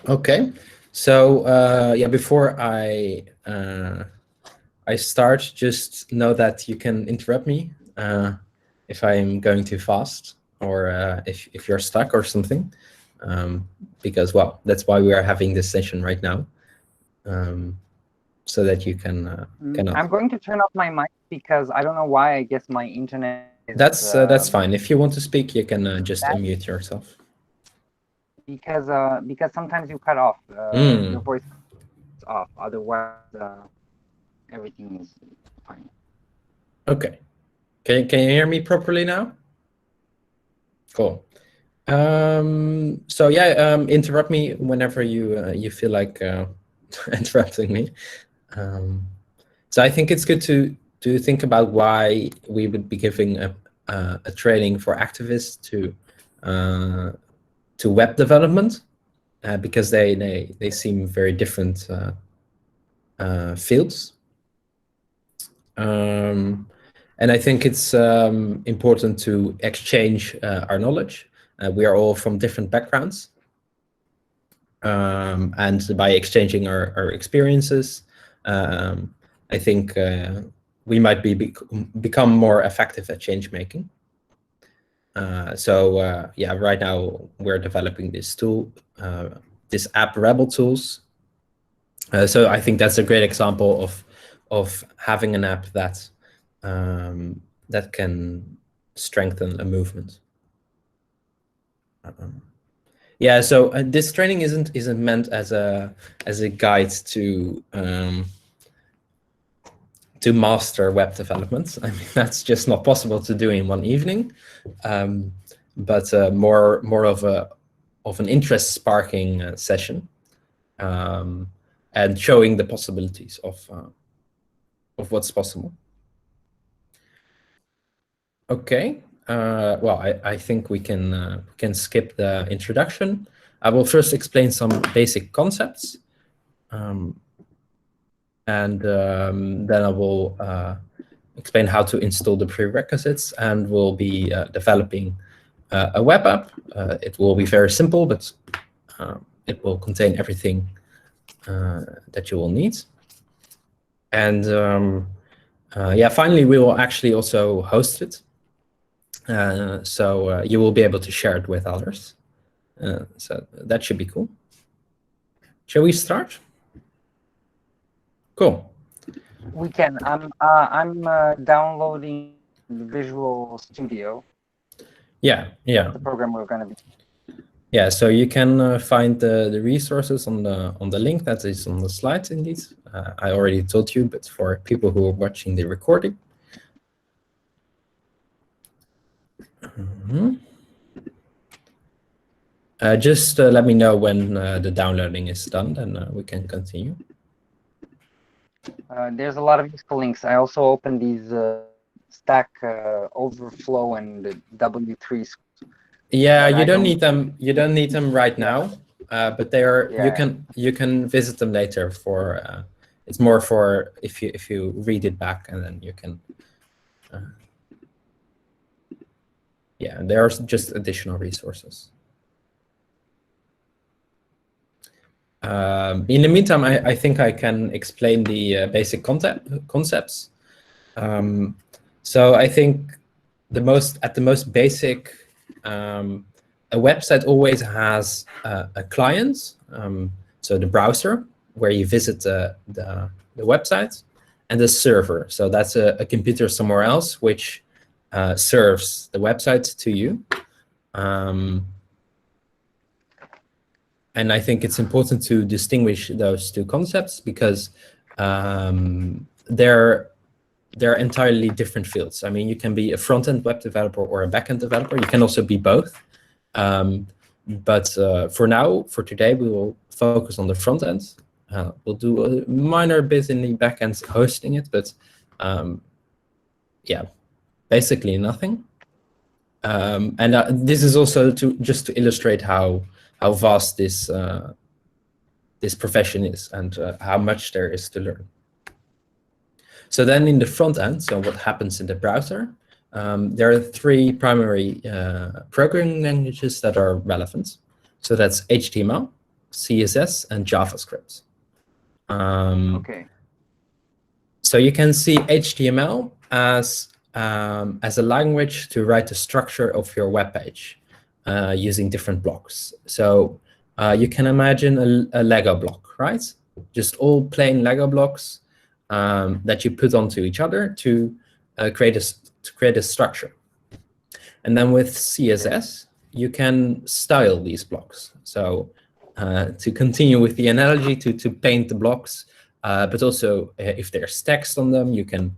Okay, so yeah, before I start, just know that you can interrupt me if I'm going too fast, or if you're stuck or something, because, well, that's why we are having this session right now, so that you can I'm going to turn off my mic because I don't know why. I guess my internet is That's fine. If you want to speak, you can just bad unmute yourself. because sometimes you cut off your voice is off. Otherwise, everything is fine. Okay. Can you hear me properly now? Cool. So yeah, interrupt me whenever you feel like interrupting me. So I think it's good to think about why we would be giving a training for activists to web development, because they seem very different fields. And I think it's important to exchange our knowledge. We are all from different backgrounds. And by exchanging our experiences, I think we might become more effective at change making. So yeah, right now we're developing this tool, this app Rebel Tools. So I think that's a great example of having an app that that can strengthen a movement. Yeah, so this training isn't meant as a guide to master web development. I mean, that's just not possible to do in one evening. But more of an interest sparking session, and showing the possibilities of what's possible. Okay. Well, I think we can skip the introduction. I will first explain some basic concepts, and then I will explain how to install the prerequisites, and we'll be developing a web app. It will be very simple, but it will contain everything that you will need. And yeah, finally, we will actually also host it. So you will be able to share it with others. So that should be cool. Shall we start? Cool. We can. I'm downloading Visual Studio. Yeah. That's the program we're going to be. Yeah, so you can find the resources on the link that is on the slides. Indeed, I already told you, but for people who are watching the recording. Just let me know when the downloading is done, and we can continue. There's a lot of useful links. I also opened these Stack Overflow and W3. Yeah, you don't need them. You don't need them right now, but they are. Yeah. You can visit them later. For it's more for if you read it back, and then you can. Yeah, there are just additional resources. In the meantime, I think I can explain the basic concepts. So I think at the most basic, a website always has a client, so the browser where you visit the website, and the server. So that's a computer somewhere else which serves the website to you. And I think it's important to distinguish those two concepts because they're entirely different fields. I mean, you can be a front-end web developer or a back-end developer. You can also be both. But for today, we will focus on the front end. We'll do a minor bit in the back end hosting it, but yeah, basically nothing. And this is also just to illustrate how vast this profession is and how much there is to learn. So then in the front end, so what happens in the browser, there are three primary programming languages that are relevant. So that's HTML, CSS, and JavaScript. Okay. So you can see HTML as a language to write the structure of your web page using different blocks. So you can imagine a Lego block, right? Just all plain Lego blocks that you put onto each other to create a structure. And then with CSS, you can style these blocks. So to continue with the analogy, to paint the blocks, but also if there's text on them, you can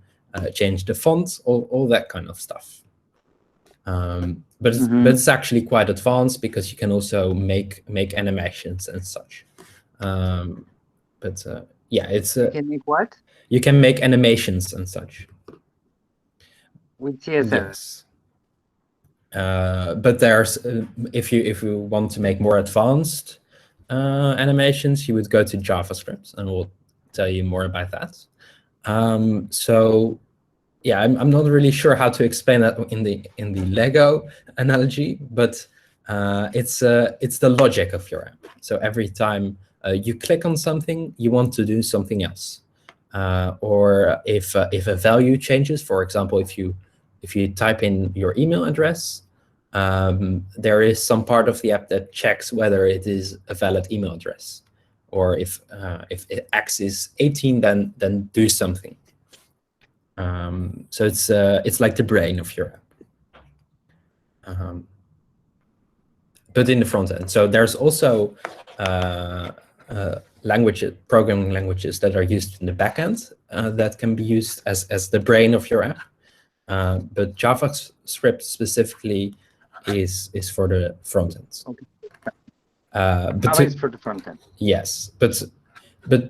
change the font, all that kind of stuff. But it's actually quite advanced because you can also make animations and such. Yeah, it's you can make what? You can make animations and such with CSS. Yes. But there's if you want to make more advanced animations, you would go to JavaScript, and we'll tell you more about that. So yeah, I'm not really sure how to explain that in the Lego analogy, but it's the logic of your app. So every time you click on something, you want to do something else, or if a value changes, for example, if you type in your email address, there is some part of the app that checks whether it is a valid email address, or if X is 18, then do something. So it's like the brain of your app, but in the front end. So there's also programming languages that are used in the back end that can be used as the brain of your app. But JavaScript specifically is for the front end. Okay. But it's for the front end. Yes, but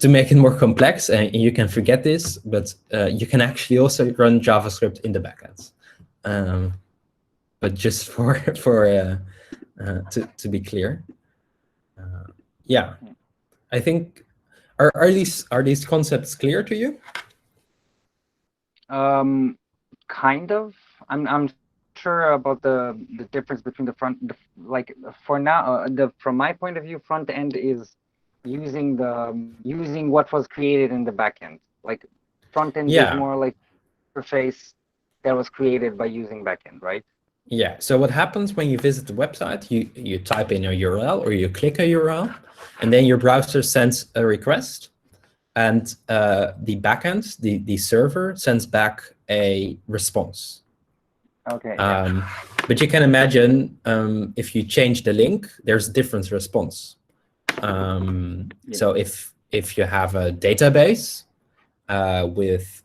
to make it more complex, and you can forget this, but you can actually also run JavaScript in the backend. But just to be clear, yeah, I think are these concepts clear to you? Kind of. I'm sure about the difference between the front. Like for now, from my point of view, front end is using what was created in the back end. Like front end is more like interface that was created by using back end, right? Yeah. So what happens when you visit the website? You type in a URL or you click a URL, and then your browser sends a request, and the backend, the server, sends back a response. Okay. But you can imagine if you change the link, there's a different response. So if you have a database with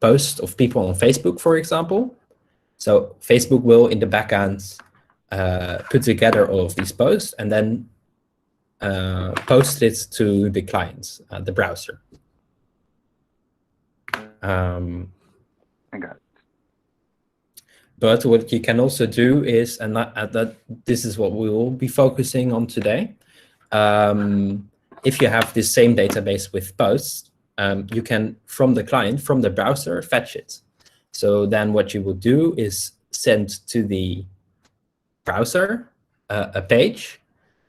posts of people on Facebook, for example, so Facebook will in the backend put together all of these posts and then post it to the client, the browser. I got it. But what you can also do is, and that this is what we will be focusing on today. If you have the same database with posts, you can, from the client, from the browser, fetch it. So then what you will do is send to the browser a page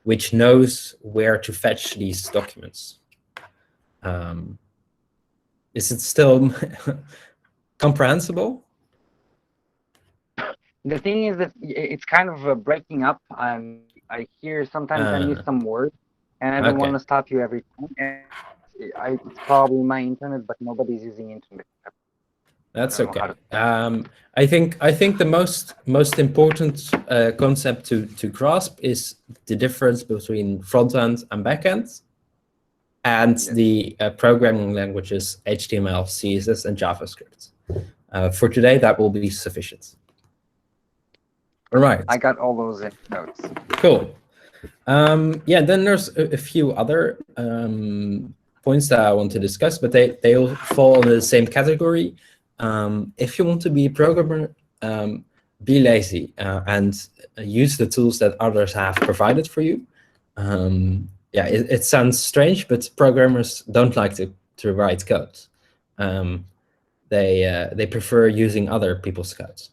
which knows where to fetch these documents. Is it still comprehensible? The thing is that it's kind of breaking up. I hear sometimes I miss some words, and I don't want to stop you every time. And it's probably my internet, but nobody's using internet. That's okay. I think the most important concept to grasp is the difference between front end and back end, and the programming languages HTML, CSS, and JavaScript. For today, that will be sufficient. All right. I got all those notes. Cool. Yeah, then there's a few other points that I want to discuss, but they all fall in the same category. If you want to be a programmer, be lazy and use the tools that others have provided for you. Yeah, it sounds strange, but programmers don't like to write code. They prefer using other people's code.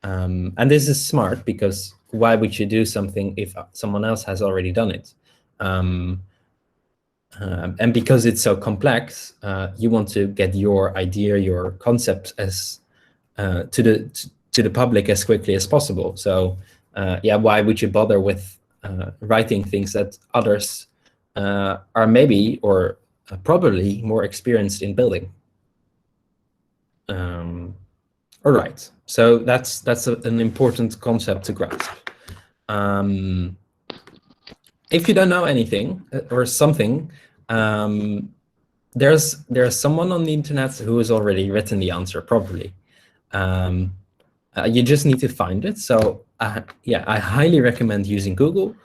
And this is smart, because why would you do something if someone else has already done it? And because it's so complex, you want to get your idea, your concept as to the public as quickly as possible. So yeah, why would you bother with writing things that others are maybe or probably more experienced in building? All right, so that's an important concept to grasp. If you don't know anything or something, there's someone on the internet who has already written the answer probably. You just need to find it. So yeah, I highly recommend using Google.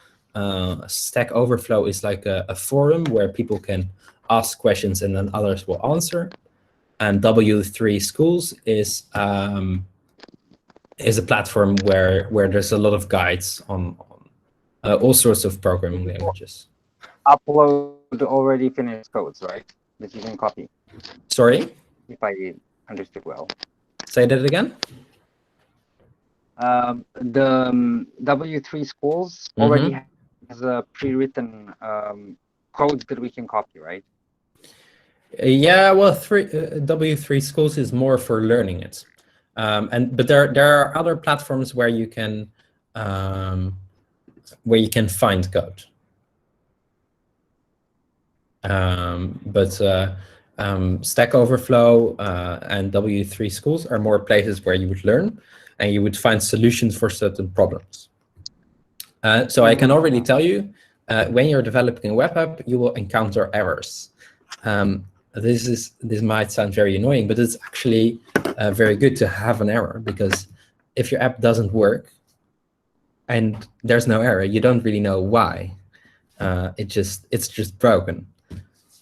Stack Overflow is like a forum where people can ask questions and then others will answer. And W3 Schools is a platform where there's a lot of guides on all sorts of programming languages. Upload already finished codes, right? That you can copy. Sorry? If I understood well. Say that again? The W3 Schools already has a pre-written code that we can copy, right? Yeah, well, W3 Schools is more for learning it, but there are other platforms where you can find code. But Stack Overflow and W3 Schools are more places where you would learn and you would find solutions for certain problems. So I can already tell you, when you're developing a web app, you will encounter errors. This might sound very annoying, but it's actually very good to have an error, because if your app doesn't work and there's no error, you don't really know why. It's just broken.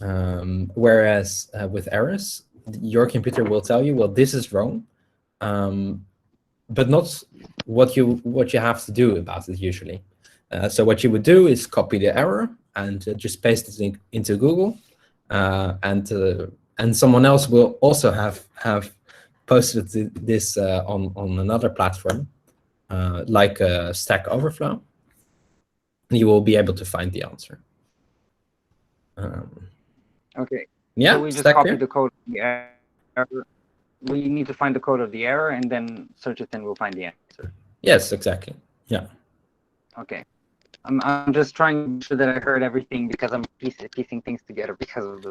Whereas with errors, your computer will tell you, well, this is wrong, but not what you have to do about it usually. So what you would do is copy the error and just paste it into Google. And someone else will also have posted this on another platform, like Stack Overflow. You will be able to find the answer. Okay. Yeah. So we just copy the code of the error. We need to find the code of the error and then search it, and we'll find the answer. Yes, exactly. Yeah. Okay. I'm just trying to make sure that I heard everything, because I'm piecing things together because of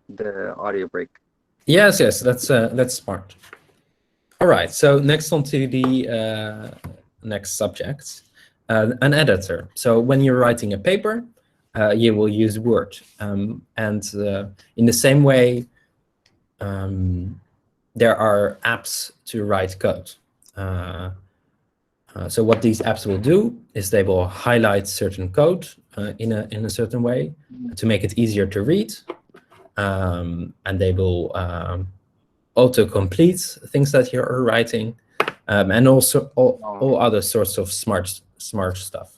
the audio break. Yes, that's smart. All right. So next on to the next subject, an editor. So when you're writing a paper, you will use Word, and in the same way, there are apps to write code. So what these apps will do is they will highlight certain code in a certain way to make it easier to read, and they will auto-complete things that you're writing, and also all other sorts of smart stuff.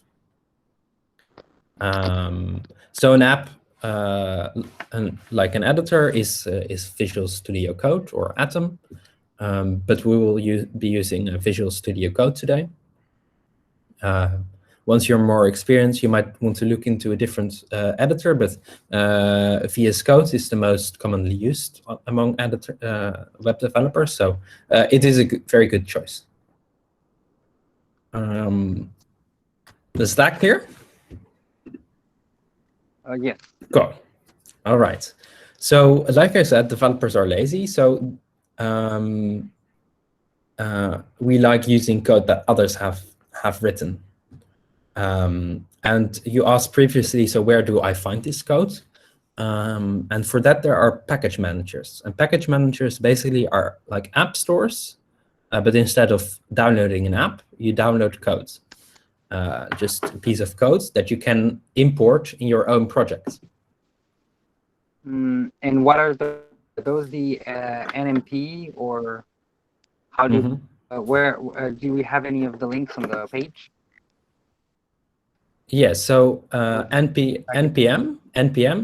So an app, like an editor, is Visual Studio Code or Atom, but we will be using Visual Studio Code today. Once you're more experienced, you might want to look into a different editor, but VS Code is the most commonly used among web developers, so it is a very good choice. The stack here? Yes. Cool. All right. So like I said, developers are lazy, so we like using code that others have written. And you asked previously, so where do I find this code? And for that, there are package managers. And package managers basically are like app stores, but instead of downloading an app, you download code. Just a piece of code that you can import in your own project. And what are those the NMP, or how do where do we have any of the links on the page? Yes, so NPM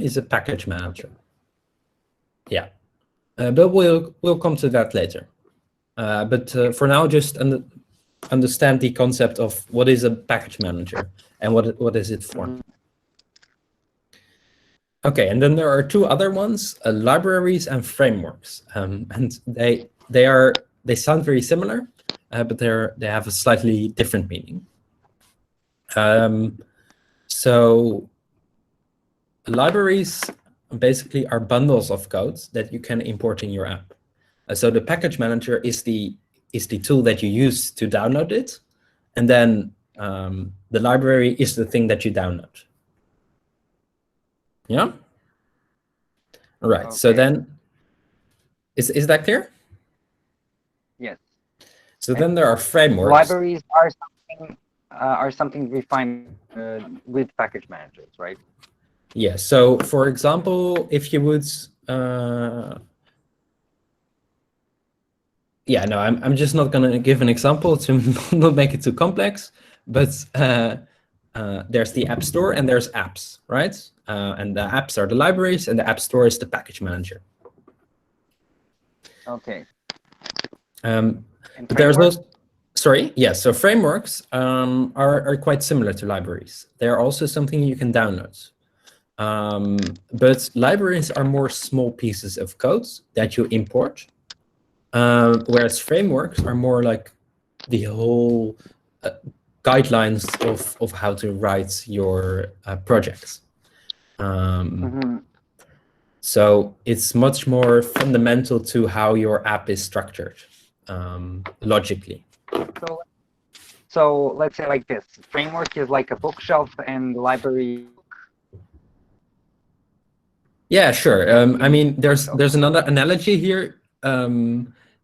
is a package manager. Yeah, but we'll come to that later. But for now, just understand the concept of what is a package manager and what is it for. Okay, and then there are two other ones, libraries and frameworks, and they sound very similar, but they have a slightly different meaning. So libraries basically are bundles of code that you can import in your app. So the package manager is the tool that you use to download it, and then the library is the thing that you download. Yeah. All right. Okay. So then, is that clear? Yes. So then there are frameworks. Libraries are something refined with package managers, right? Yeah. So for example, if you would, yeah, no, I'm just not going to give an example to not make it too complex. But there's the App Store and there's apps, right? And the apps are the libraries, and the App Store is the package manager. Okay. But there's also, sorry, yeah. So frameworks are quite similar to libraries. They're also something you can download. But libraries are more small pieces of code that you import, whereas frameworks are more like the whole guidelines of how to write your projects. So it's much more fundamental to how your app is structured logically. So let's say like this: framework is like a bookshelf, and library. Yeah, sure. I mean, there's another analogy here.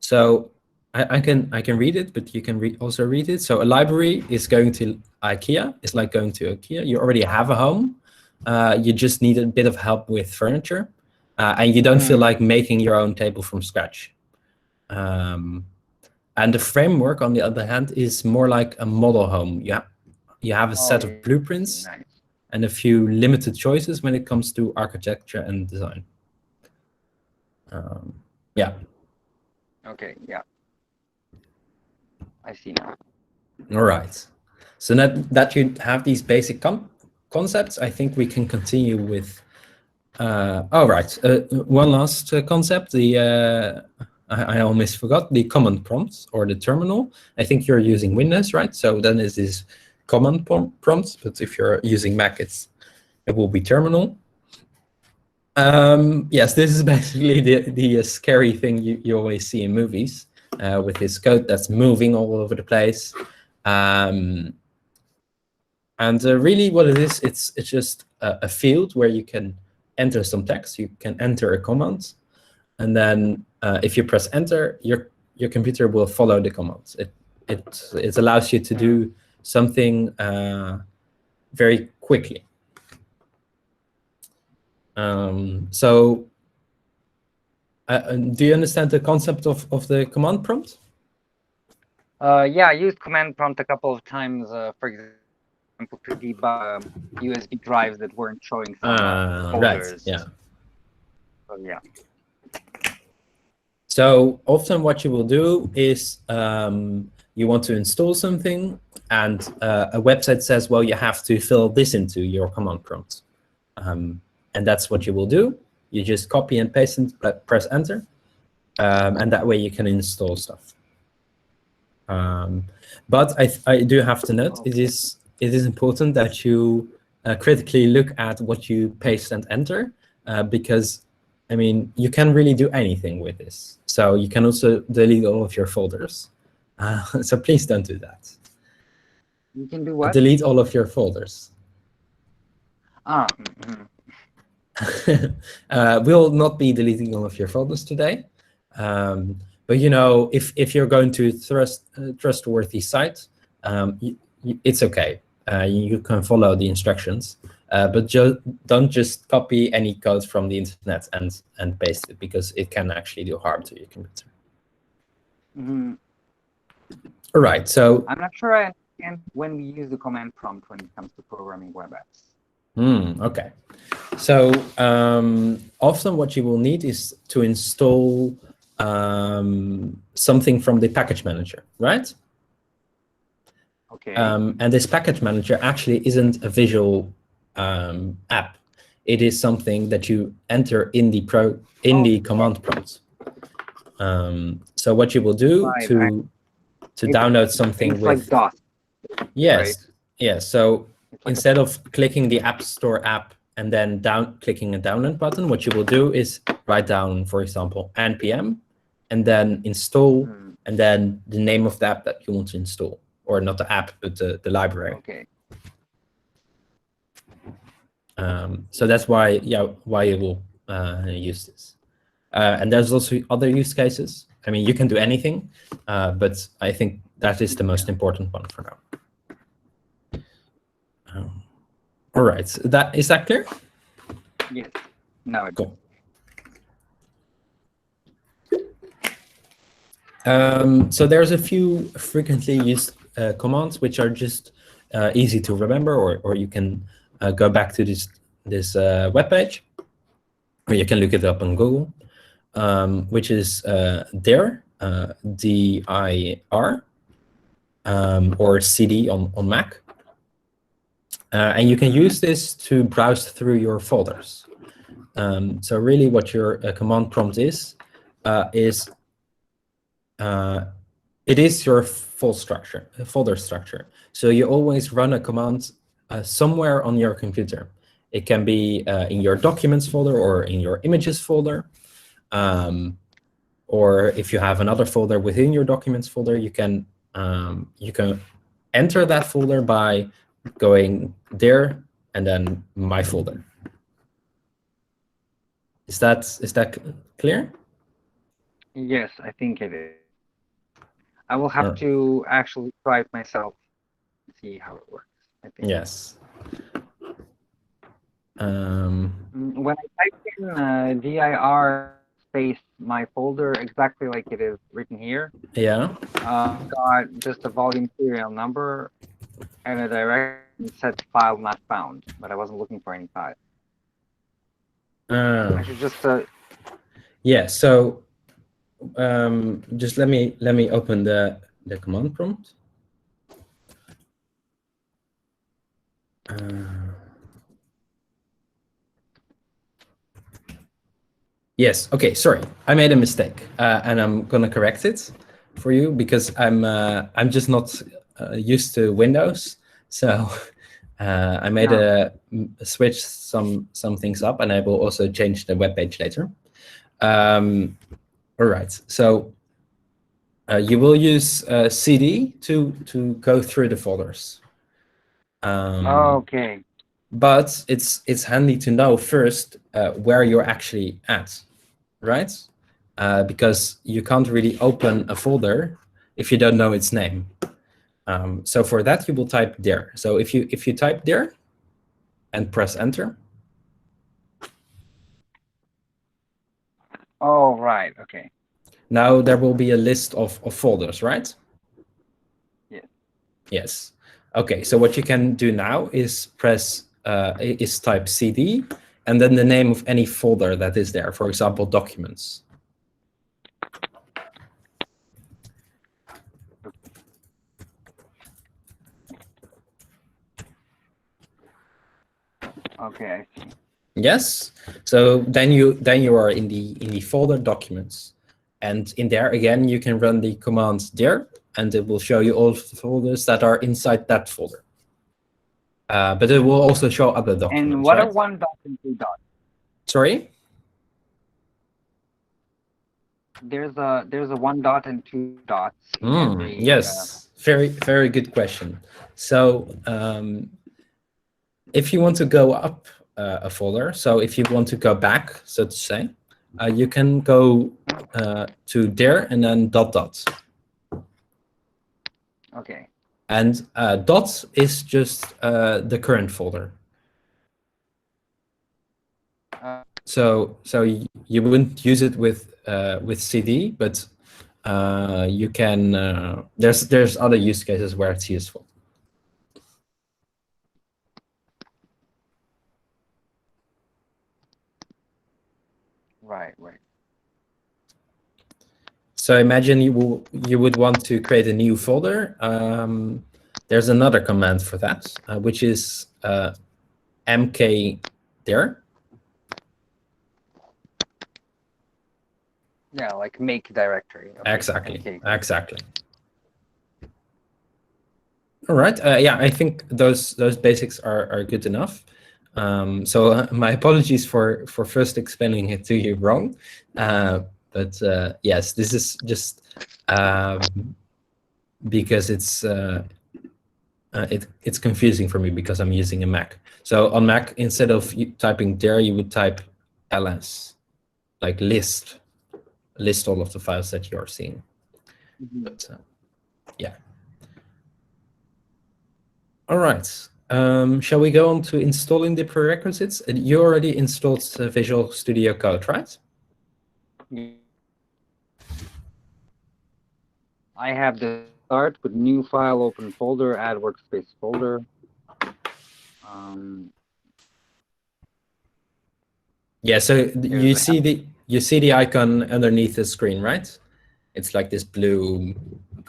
So I can read it, but you can also read it. So a library is going to IKEA. It's like going to IKEA. You already have a home. You just need a bit of help with furniture, and you don't feel like making your own table from scratch. And the framework, on the other hand, is more like a model home. You have a set of blueprints. Nice. And a few limited choices when it comes to architecture and design. Yeah. Okay, yeah. I see now. All right. So that you have these basic concepts, I think we can continue with. All right. One last concept. I almost forgot the command prompt or the terminal. I think you're using Windows, right? So then is this command prompts, but if you're using Mac, it will be terminal. Yes, this is basically the scary thing you always see in movies with this code that's moving all over the place. And really what it is, it's just a field where you can enter some text. You can enter a command, and then if you press enter, your computer will follow the command. It allows you to do something very quickly. So do you understand the concept of the command prompt? Yeah, I used command prompt a couple of times, for example, to debug USB drives that weren't showing some folders. Right, yeah. So, yeah. So often what you will do is you want to install something, and a website says, well, you have to fill this into your command prompt. And that's what you will do. You just copy and paste and press enter. And that way you can install stuff. But I do have to note, it is important that you critically look at what you paste and enter, because, I mean, you can really do anything with this. So you can also delete all of your folders. So please don't do that. You can do what? Delete all of your folders. We'll not be deleting all of your folders today. But you know, if you're going to trustworthy site, it's okay. You can follow the instructions, but don't just copy any code from the internet and paste it, because it can actually do harm to your computer. All right, so I'm not sure I understand when we use the command prompt when it comes to programming web apps. Okay, so often what you will need is to install something from the package manager, right? Okay. And this package manager actually isn't a visual app. it is something that you enter in the command prompt. So what you will do to download something it's with like DOS. yes, right? yes. So It's like instead of clicking the App Store app and then clicking a download button, what you will do is write down, for example, npm, and then install, and then the name of the app that you want to install, or not the app, but the library. Okay. So that's why you will use this. And there's also other use cases. I mean, you can do anything, but I think that is the most important one for now. All right, is that clear? Yes. Now it's cool. So there's a few frequently used commands which are just easy to remember, or you can go back to this web page, or you can look it up on Google, which is dir, dir, or cd on Mac. And you can use this to browse through your folders. So really what your command prompt is it is your folder structure. So you always run a command somewhere on your computer. It can be in your documents folder or in your images folder. Or if you have another folder within your documents folder, you can enter that folder by going there and then my folder. Is that clear? Yes, I think it is. I will have to actually try it myself and see how it works, I think. Yes. When I typed in dir space my folder exactly like it is written here, yeah, got just a volume serial number and a direction said file not found, but I wasn't looking for any file. I should just yeah. So just let me open the command prompt. Yes. Okay. Sorry, I made a mistake, and I'm gonna correct it for you because I'm just not used to Windows. So I made a switch some things up, and I will also change the web page later. All right. So you will use cd to go through the folders. okay. But it's handy to know first where you're actually at, right? Because you can't really open a folder if you don't know its name. So for that, you will type dir. So if you type dir and press enter. Oh, right. Okay. Now there will be a list of folders, right? Yes. Yes. Okay. So what you can do now is type cd and then the name of any folder that is there. For example, documents. Okay, I see. Yes. So then you are in the folder documents, and in there again you can run the command dir, and it will show you all the folders that are inside that folder. But it will also show other documents. And what right? are 1 dot and 2 dots? Sorry. There's a 1 dot and 2 dots. Yes. Very good question. So if you want to go up a folder, so if you want to go back, so to say, you can go to dir and then dot. Okay. And dot is just the current folder. So you wouldn't use it with cd, but you can. There's other use cases where it's useful. Right. So imagine you would want to create a new folder. There's another command for that, which is mkdir. Yeah, like make directory. Okay, Exactly. okay. Exactly. All right. Yeah, I think those basics are good enough. So my apologies for first explaining it to you wrong, but yes, this is just because it's confusing for me because I'm using a Mac. So on Mac, instead of typing there, you would type ls, like list all of the files that you're seeing. Mm-hmm. But yeah. All right. Shall we go on to installing the prerequisites? You already installed Visual Studio Code, right? I have the start with new file, open folder, add workspace folder. Yeah. So you see the icon underneath the screen, right? It's like this blue.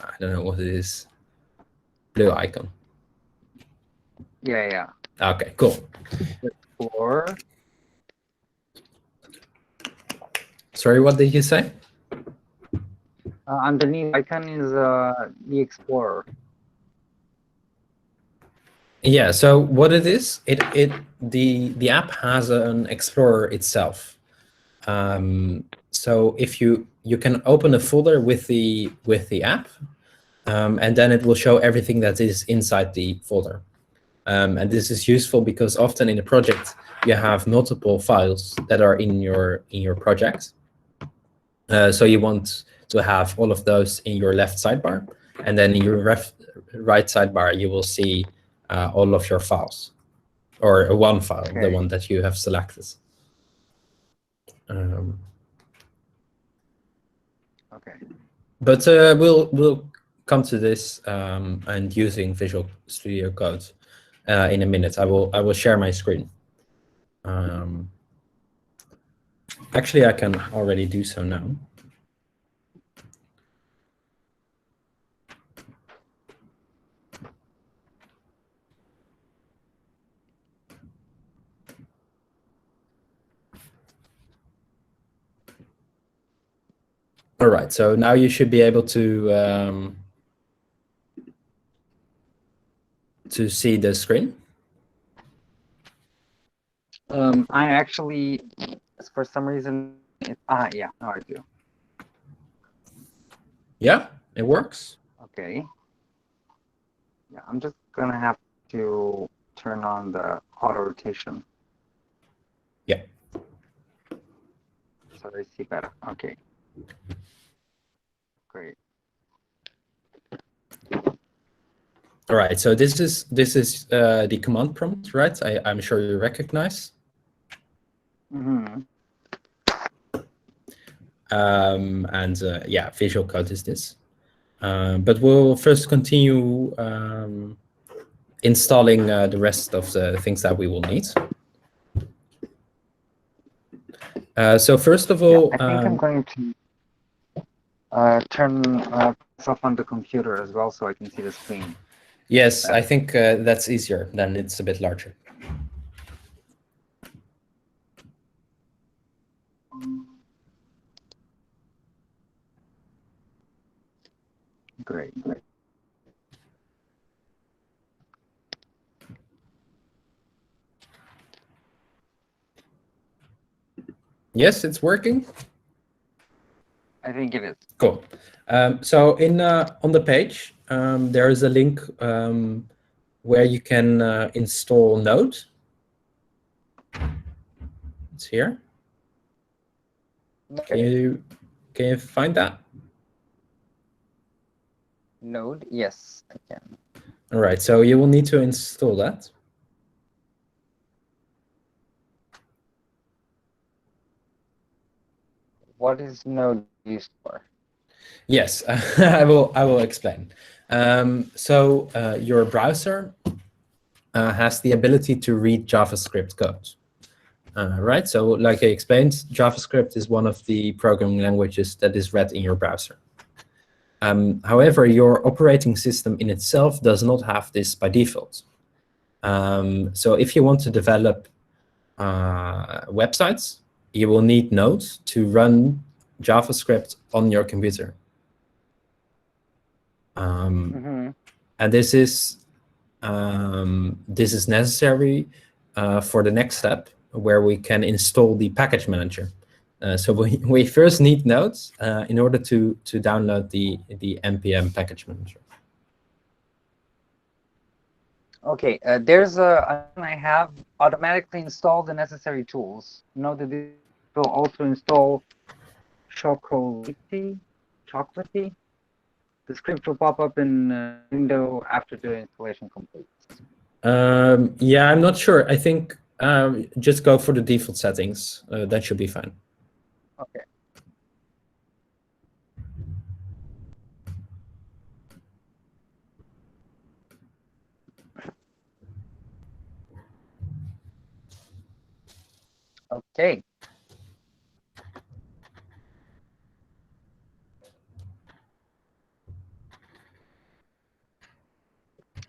I don't know what it is. Blue icon. Yeah. Okay. Cool. Or Sorry, what did you say? underneath icon is the Explorer. Yeah. So what it is, the app has an Explorer itself. So if you can open a folder with the app, and then it will show everything that is inside the folder. And this is useful because often in a project you have multiple files that are in your project. So you want to have all of those in your left sidebar, and then in your right sidebar you will see all of your files, or one file, the one that you have selected. Okay. But we'll come to this and using Visual Studio Code in a minute. I will share my screen. Actually, I can already do so now. All right, so now you should be able to see the screen. I actually, for some reason, yeah, now I do. Yeah, it works. Okay. Yeah, I'm just gonna have to turn on the auto rotation. Yeah. So I see better. Okay. Great. All right, so this is the command prompt, right? I'm sure you recognize. Mm-hmm. And yeah, Visual Code is this. But we'll first continue installing the rest of the things that we will need. So first of all, I think I'm going to turn this off on the computer as well, so I can see the screen. Yes, I think that's easier. Then it's a bit larger. Great. Yes, it's working. I think it is. Cool. So in on the page, there is a link where you can install Node. It's here. Okay. Can you find that? Node, yes, I can. All right, so you will need to install that. What is Node used for? Yes, I will explain. So your browser has the ability to read JavaScript code. Right, so like I explained, JavaScript is one of the programming languages that is read in your browser. However, your operating system in itself does not have this by default. So if you want to develop websites, you will need Node to run JavaScript on your computer. And this is necessary for the next step, where we can install the package manager. So we first need nodes in order to download the npm package manager. Okay, there's a I have automatically installed the necessary tools. Note that this will also install chocolatey. The script will pop up in window after the installation completes. Yeah, I'm not sure. I think just go for the default settings. That should be fine. Okay. Okay.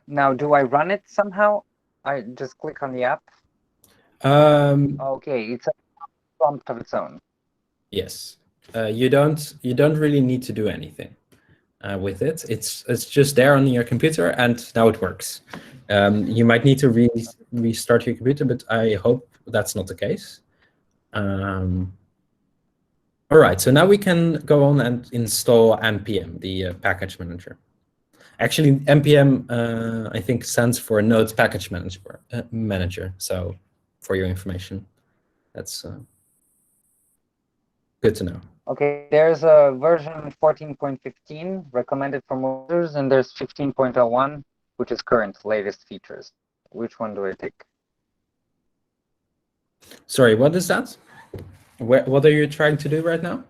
Now, do I run it somehow? I just click on the app. Okay, it's a prompt of its own. Yes, you don't really need to do anything with it. It's just there on your computer, and now it works. You might need to restart your computer, but I hope that's not the case. All right, so now we can go on and install npm, the package manager. Actually, npm I think stands for Node Package Manager. So, for your information, that's good to know. Okay, there's a version 14.15 recommended for users, and there's 15.01, which is current latest features. Which one do I take? Sorry, what is that? What are you trying to do right now?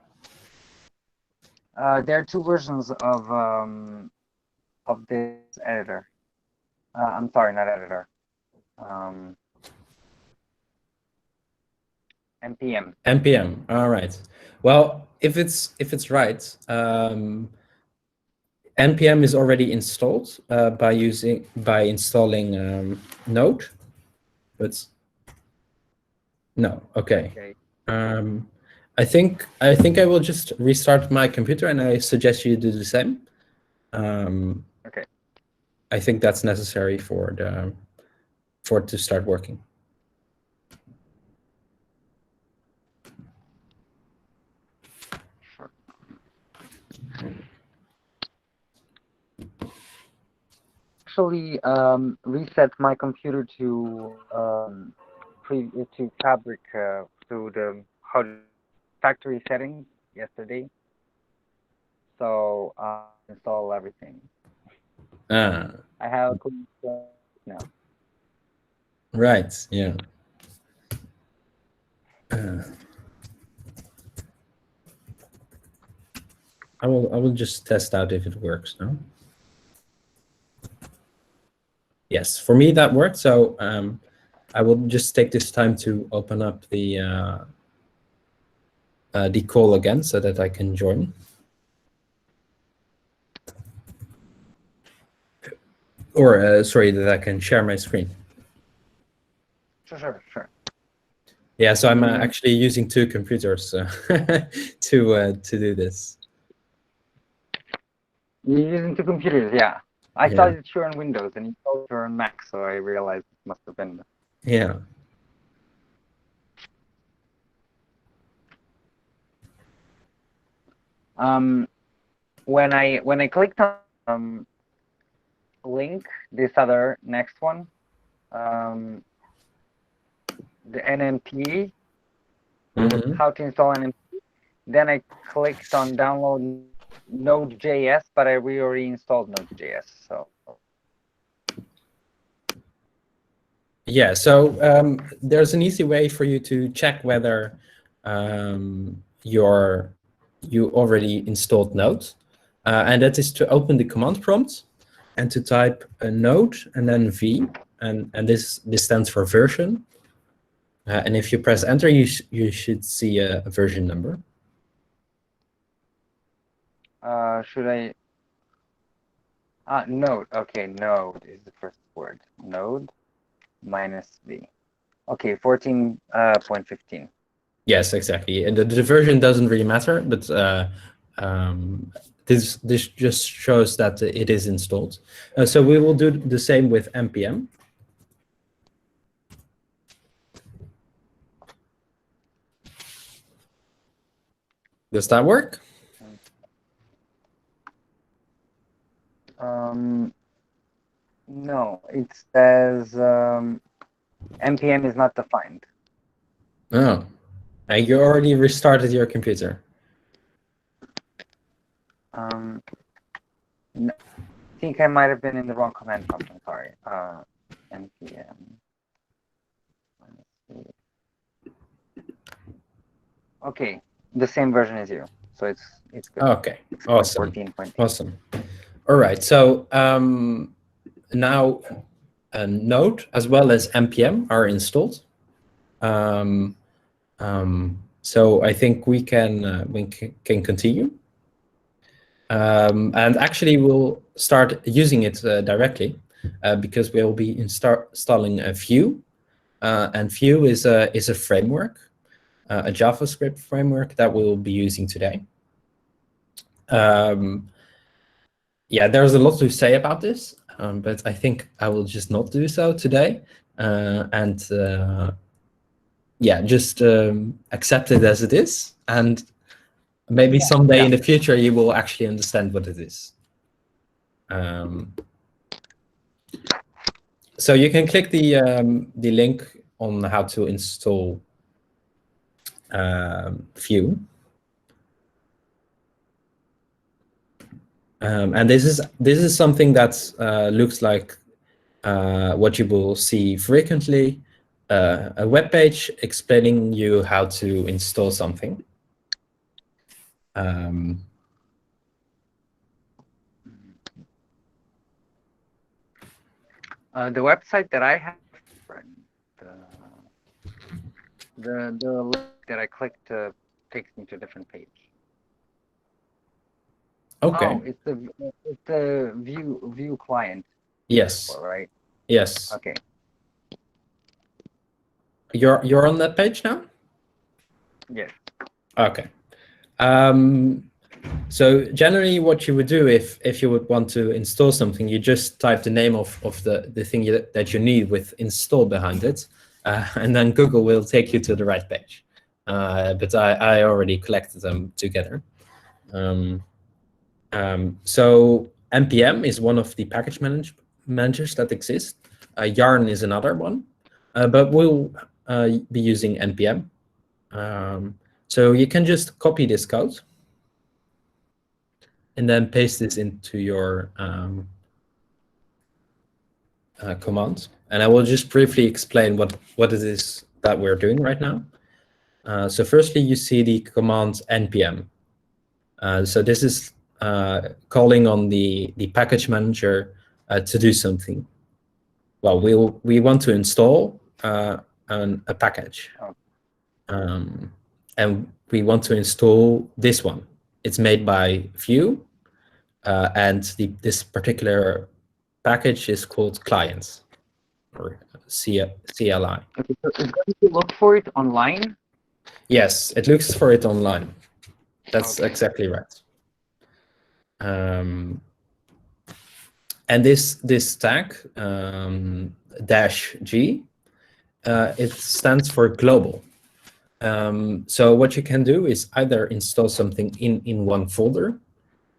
There are two versions of this editor. I'm sorry, not editor. npm. npm. All right. Well, if it's right, npm is already installed by installing Node, but no. Okay. I think I will just restart my computer, and I suggest you do the same. Okay. I think that's necessary for it to start working. Sure. Actually, reset my computer to Fabric to the factory settings yesterday. So install everything. I have a clean now. Right. Yeah. I will just test out if it works now. Yes, for me that worked. So I will just take this time to open up the call again so that I can join. Or sorry, that I can share my screen. Sure. Yeah, so I'm actually using two computers to do this. You're using two computers, yeah. I saw it sure on Windows, and you saw it on Mac, so I realized it must have been. Yeah. When I clicked on link, this other next one, the NMP, how to install NMP. Then I clicked on download Node.js, but we already installed Node.js. So yeah, so there's an easy way for you to check whether you already installed Node, and that is to open the command prompt and to type a node and then v, and this stands for version. And if you press enter, you should see a version number. Should I? Node. Okay, node is the first word. Node minus v. Okay, 14.15. Yes, exactly. And the version doesn't really matter, but this just shows that it is installed. So we will do the same with npm. Does that work? No, it says npm is not defined. Oh, and you already restarted your computer. No, I think I might have been in the wrong command prompt. I'm sorry. npm. Okay, the same version as you, so it's good. Okay, awesome. 14.8. Awesome. All right, so now Node as well as npm are installed. So I think we can continue. And actually, we'll start using it directly because we'll be installing a Vue, and Vue is a framework, a JavaScript framework that we'll be using today. Yeah, there's a lot to say about this, but I think I will just not do so today, and yeah, just accept it as it is, and maybe someday in the future you will actually understand what it is. So you can click the link on how to install Vue. And this is something that looks like what you will see frequently, a web page explaining you how to install something. The website that I have, the link that I clicked takes me to a different page. Okay. Oh, it's the Vue client. Yes. Right. Yes. Okay. You're on that page now? Yes. Okay. So generally what you would do if you would want to install something, you just type the name of the thing that you need with install behind it, and then Google will take you to the right page. But I already collected them together. So npm is one of the package managers that exist. Yarn is another one, but we'll be using npm. So you can just copy this code and then paste this into your command. And I will just briefly explain what it is that we're doing right now. So firstly, you see the command npm. So this is calling on the package manager to do something. Well, we want to install a package. And we want to install this one. It's made by Vue, and this particular package is called clients, or CLI. Okay, so it's going to look for it online? Yes, it looks for it online. That's exactly right. And this tag -G, it stands for global. So what you can do is either install something in one folder,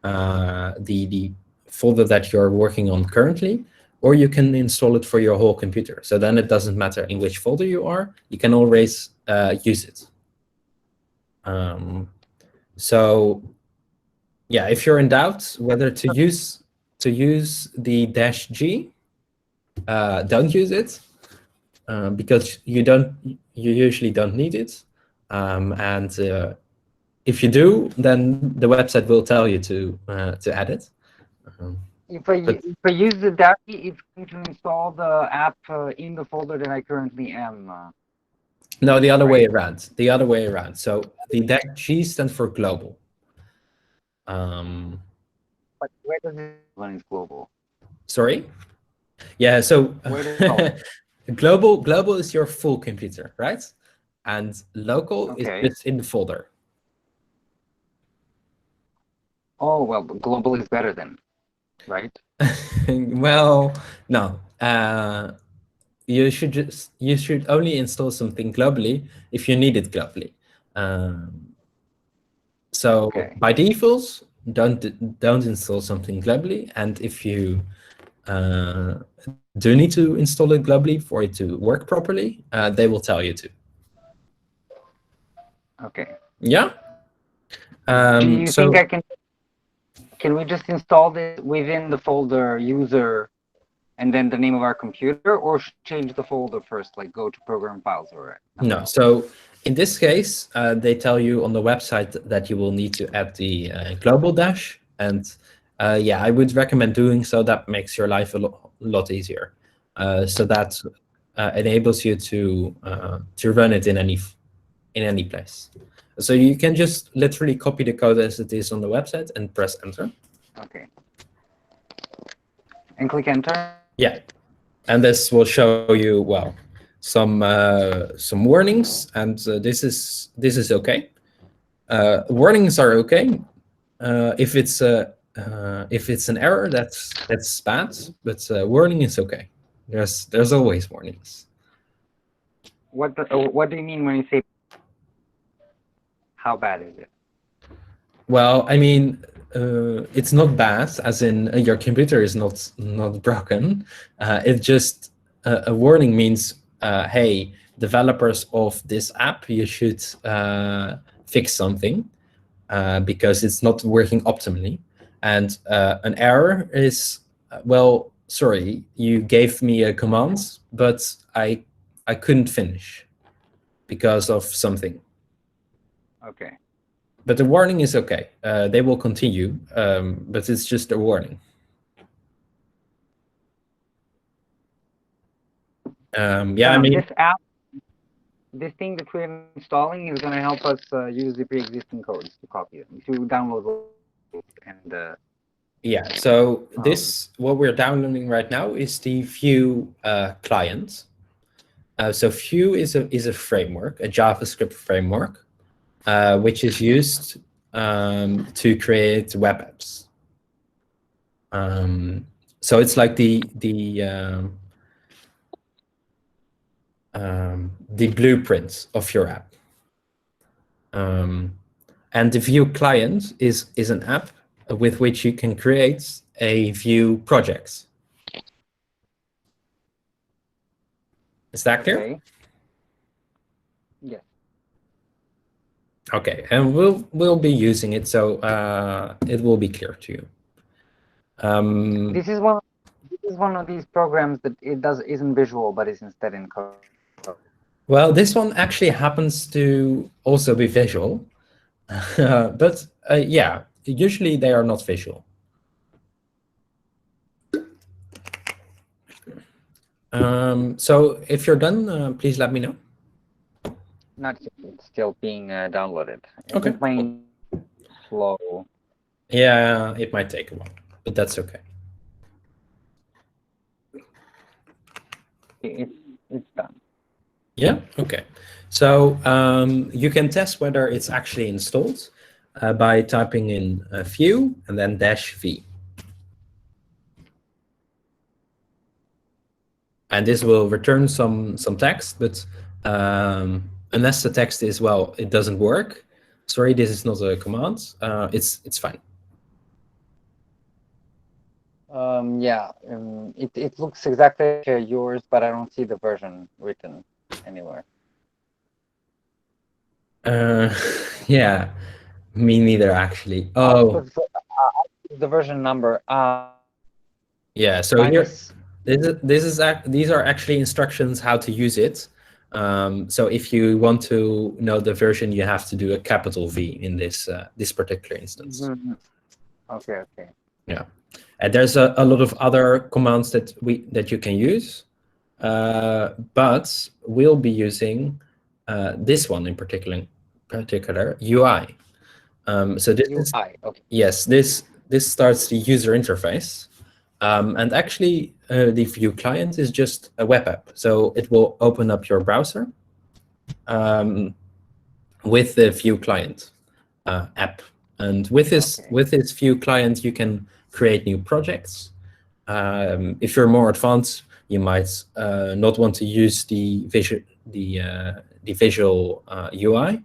the folder that you're working on currently, or you can install it for your whole computer. So then it doesn't matter in which folder you are, you can always use it. So yeah, if you're in doubt whether to use the -G, don't use it, because you usually don't need it. And if you do, then the website will tell you to add it. If I use the DACI, it's going to install the app in the folder that I currently am. No, the other way around. The other way around. So the -G stands for global. But where does it when it's global? Sorry? Yeah, so global is your full computer, right? and local is just in the folder. Oh, well, global is better then, right? Well, no. You should only install something globally if you need it globally. So by default, don't install something globally, and if you do need to install it globally for it to work properly, they will tell you to. Okay. Yeah. Do you think I can we just install this within the folder user and then the name of our computer, or change the folder first, like go to program files or no? So in this case, they tell you on the website that you will need to add the global dash, and yeah, I would recommend doing so. That makes your life a lot easier. So that enables you to run it in any place. So you can just literally copy the code as it is on the website and press enter. Okay. And click enter. Yeah, and this will show you, well, some warnings, and this is okay. Warnings are okay. If it's an error, that's bad, but warning is okay. There's always warnings. What do you mean when you say how bad is it? Well, I mean, it's not bad, as in your computer is not broken. It just a warning means, hey, developers of this app, you should fix something because it's not working optimally. And an error is, well, sorry, you gave me a command, but I couldn't finish because of something. Okay. But the warning is okay. They will continue, but it's just a warning. Yeah, I mean, this app, this thing that we're installing is going to help us use the pre-existing codes to copy them, to download and. Yeah. So this, what we're downloading right now, is the Vue client. So Vue is a framework, a JavaScript framework, which is used to create web apps. So it's like the blueprint of your app. And the Vue client is an app with which you can create a Vue project. Is that clear? Okay. Yes. Okay, and we'll be using it, so it will be clear to you. This is one of these programs that isn't visual, but is instead in code. Well, this one actually happens to also be visual, but yeah, usually they are not visual. So if you're done, please let me know. Not yet, it's still being downloaded. Okay. It's playing slow. Yeah, it might take a while, but that's okay. It's done. Yeah, okay. So you can test whether it's actually installed by typing in Vue and then -v. And this will return some text, but unless the text is, well, it doesn't work, sorry, this is not a command, it's fine. Yeah, it looks exactly like yours, but I don't see the version written anywhere. Yeah, me neither, actually. Oh, the version number. Yeah, so here, these are actually instructions how to use it. So if you want to know the version, you have to do a capital V in this this particular instance. Mm-hmm. Okay. Yeah, and there's a lot of other commands that you can use, but we'll be using this one in particular UI. So this UI, is, okay. yes, this starts the user interface. And actually, the Vue client is just a web app. So it will open up your browser. with the Vue client app. And with this Vue client, you can create new projects. If you're more advanced, you might not want to use the visual UI.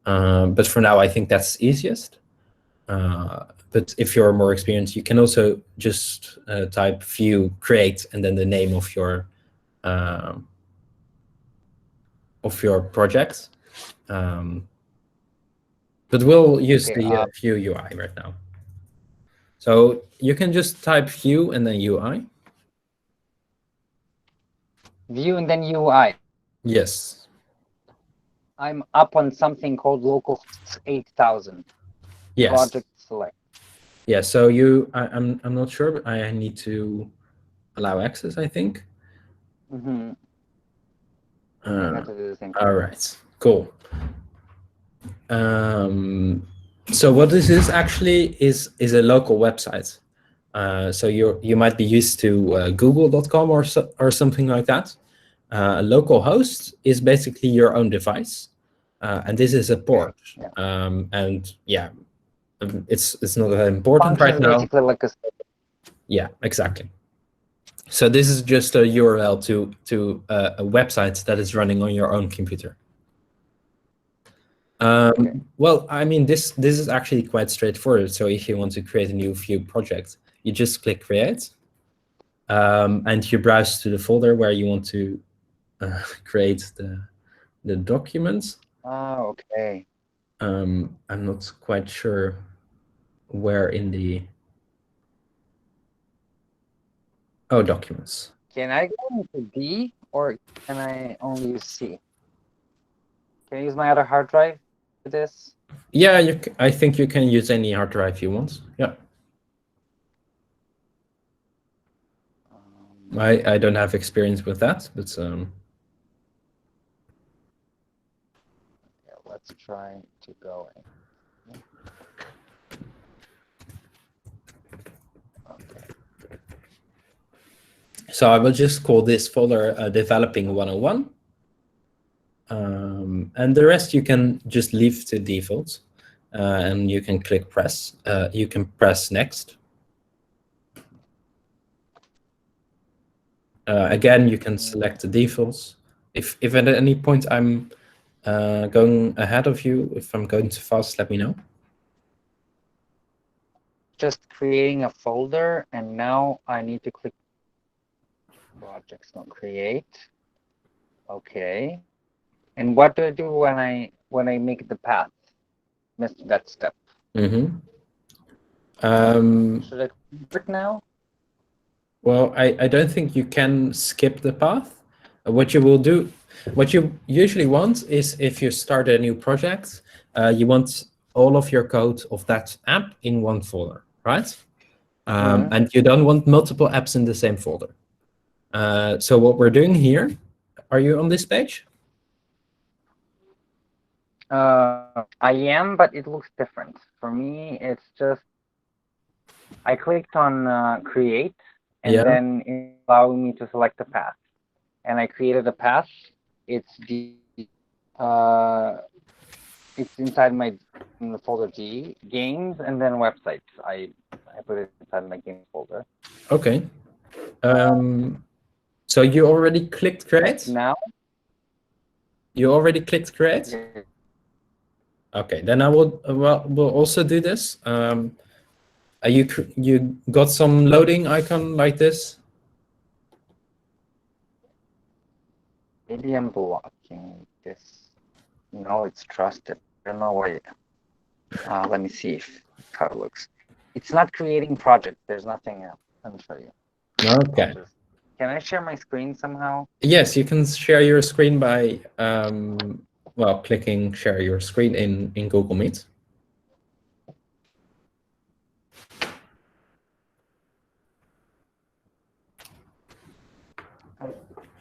But for now, I think that's easiest. But if you're more experienced, you can also just type Vue create and then the name of your project. But we'll use the Vue UI right now. So you can just type Vue and then UI. Vue and then UI. Yes. I'm up on something called local 8000. Yes. Project select. Yeah. So I'm not sure, but I need to allow access, I think. Mm-hmm. I have to do the same thing. All right. Cool. So what this is actually is a local website. So you might be used to google.com or something like that. A local host is basically your own device, and this is a port. And yeah, it's not that important right now. Basically like a... Yeah, exactly. So this is just a URL to a website that is running on your own computer. Well, I mean, this is actually quite straightforward. So if you want to create a new Vue project, you just click create, and you browse to the folder where you want to create the documents. Oh, okay. I'm not quite sure where in the documents. Can I go into D or can I only use C? Can I use my other hard drive for this? Yeah, I think you can use any hard drive you want. Yeah. I don't have experience with that, but yeah, let's try to go in. Okay. So I will just call this folder developing 101. And the rest you can just leave to default, and you can click press. You can press next. Again, you can select the defaults. If at any point I'm going ahead of you, if I'm going too fast, let me know. Just creating a folder, and now I need to click projects, not create. Okay. And what do I do when I make the path? Missed that step. Mm-hmm. Should I click now? Well, I don't think you can skip the path. What you will do, what you usually want is if you start a new project, you want all of your code of that app in one folder, right? And you don't want multiple apps in the same folder. So what we're doing here, are you on this page? I am, but it looks different. For me, it's just, I clicked on create, and then it allowed me to select a path. And I created a path. It's it's inside my folder D, games, and then websites. I put it inside my games folder. Okay. So you already clicked create? Now? You already clicked create? Yeah. Okay, then I will we'll also do this. You got some loading icon like this? Maybe I'm blocking this. No, it's trusted. I don't know why. Let me see how it looks. It's not creating project. There's nothing else. Let me show you. Okay. Can I share my screen somehow? Yes, you can share your screen by well, clicking share your screen in Google Meet.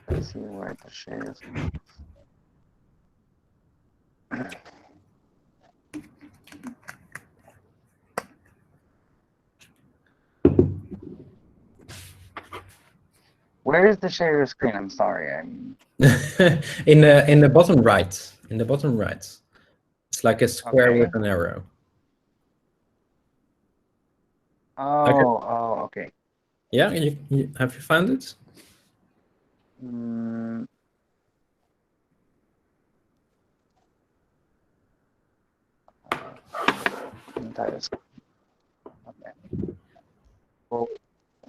Let's see where the share is. Where is the share your screen? I'm sorry. in the bottom right. In the bottom right, it's like a square Okay. with an arrow. Oh, okay. Yeah, have you found it? Mm, okay. Oh,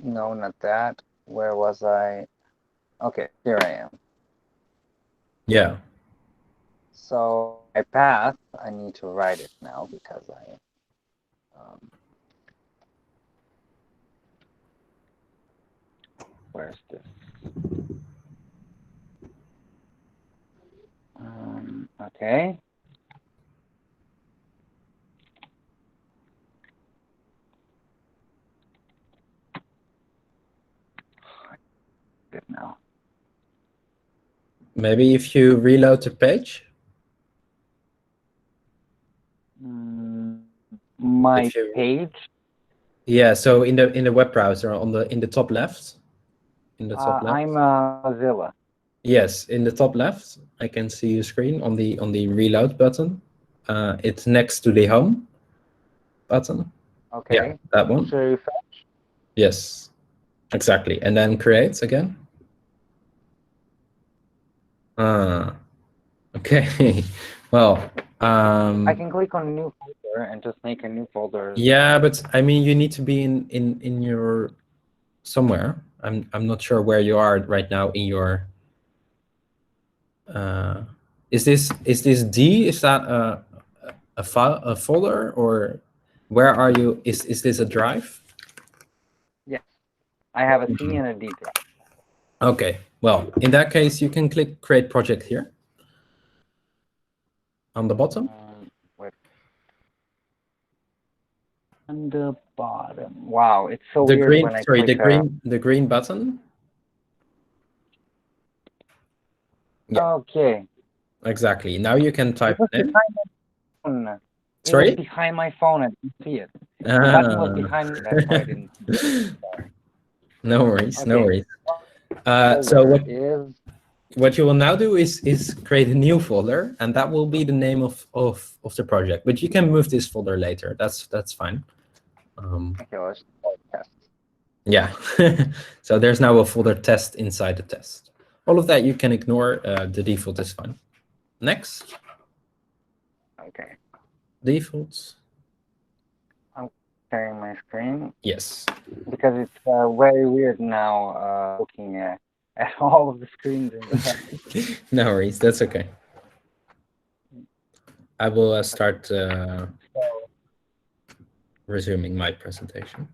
no, not that. Where was I? Okay, here I am. Yeah. So my path, I need to write it now because where's this? Okay. Good now. Maybe if you reload the page. My If you, page. yeah. So in the web browser in the top left. In the top left. I'm Mozilla. Yes, in the top left, I can see your screen on the reload button. It's next to the home button. Okay. Yeah, that one. Should I refresh? Yes, exactly. And then create again. Okay. Well, I can click on new folder and just make a new folder. yeah, but I mean, you need to be in your somewhere. I'm not sure where you are right now in your. Is this D? Is that a file, a folder, or where are you? Is this a drive? Yes, I have a C and a D drive. Okay. Well, in that case, you can click Create Project here on the bottom. Wait. On the bottom. Wow, it's so The weird green, when I sorry, click. the green button. Yeah. Okay. Exactly. Now you can type It was it in. behind my phone. It Sorry? was behind my phone. I didn't see it. The button was behind me. That's why I didn't see it. No worries. No Okay. worries. So Folder is what you will now do is create a new folder, and that will be the name of the project. But you can move this folder later. That's fine. okay. Let's test. Yeah. So there's now a folder test inside the test. All of that you can ignore. The default is fine. Next. Okay. Defaults. I'm sharing my screen. Yes. Because it's very weird now looking at all of the screens in the No worries. That's okay. I will start resuming my presentation.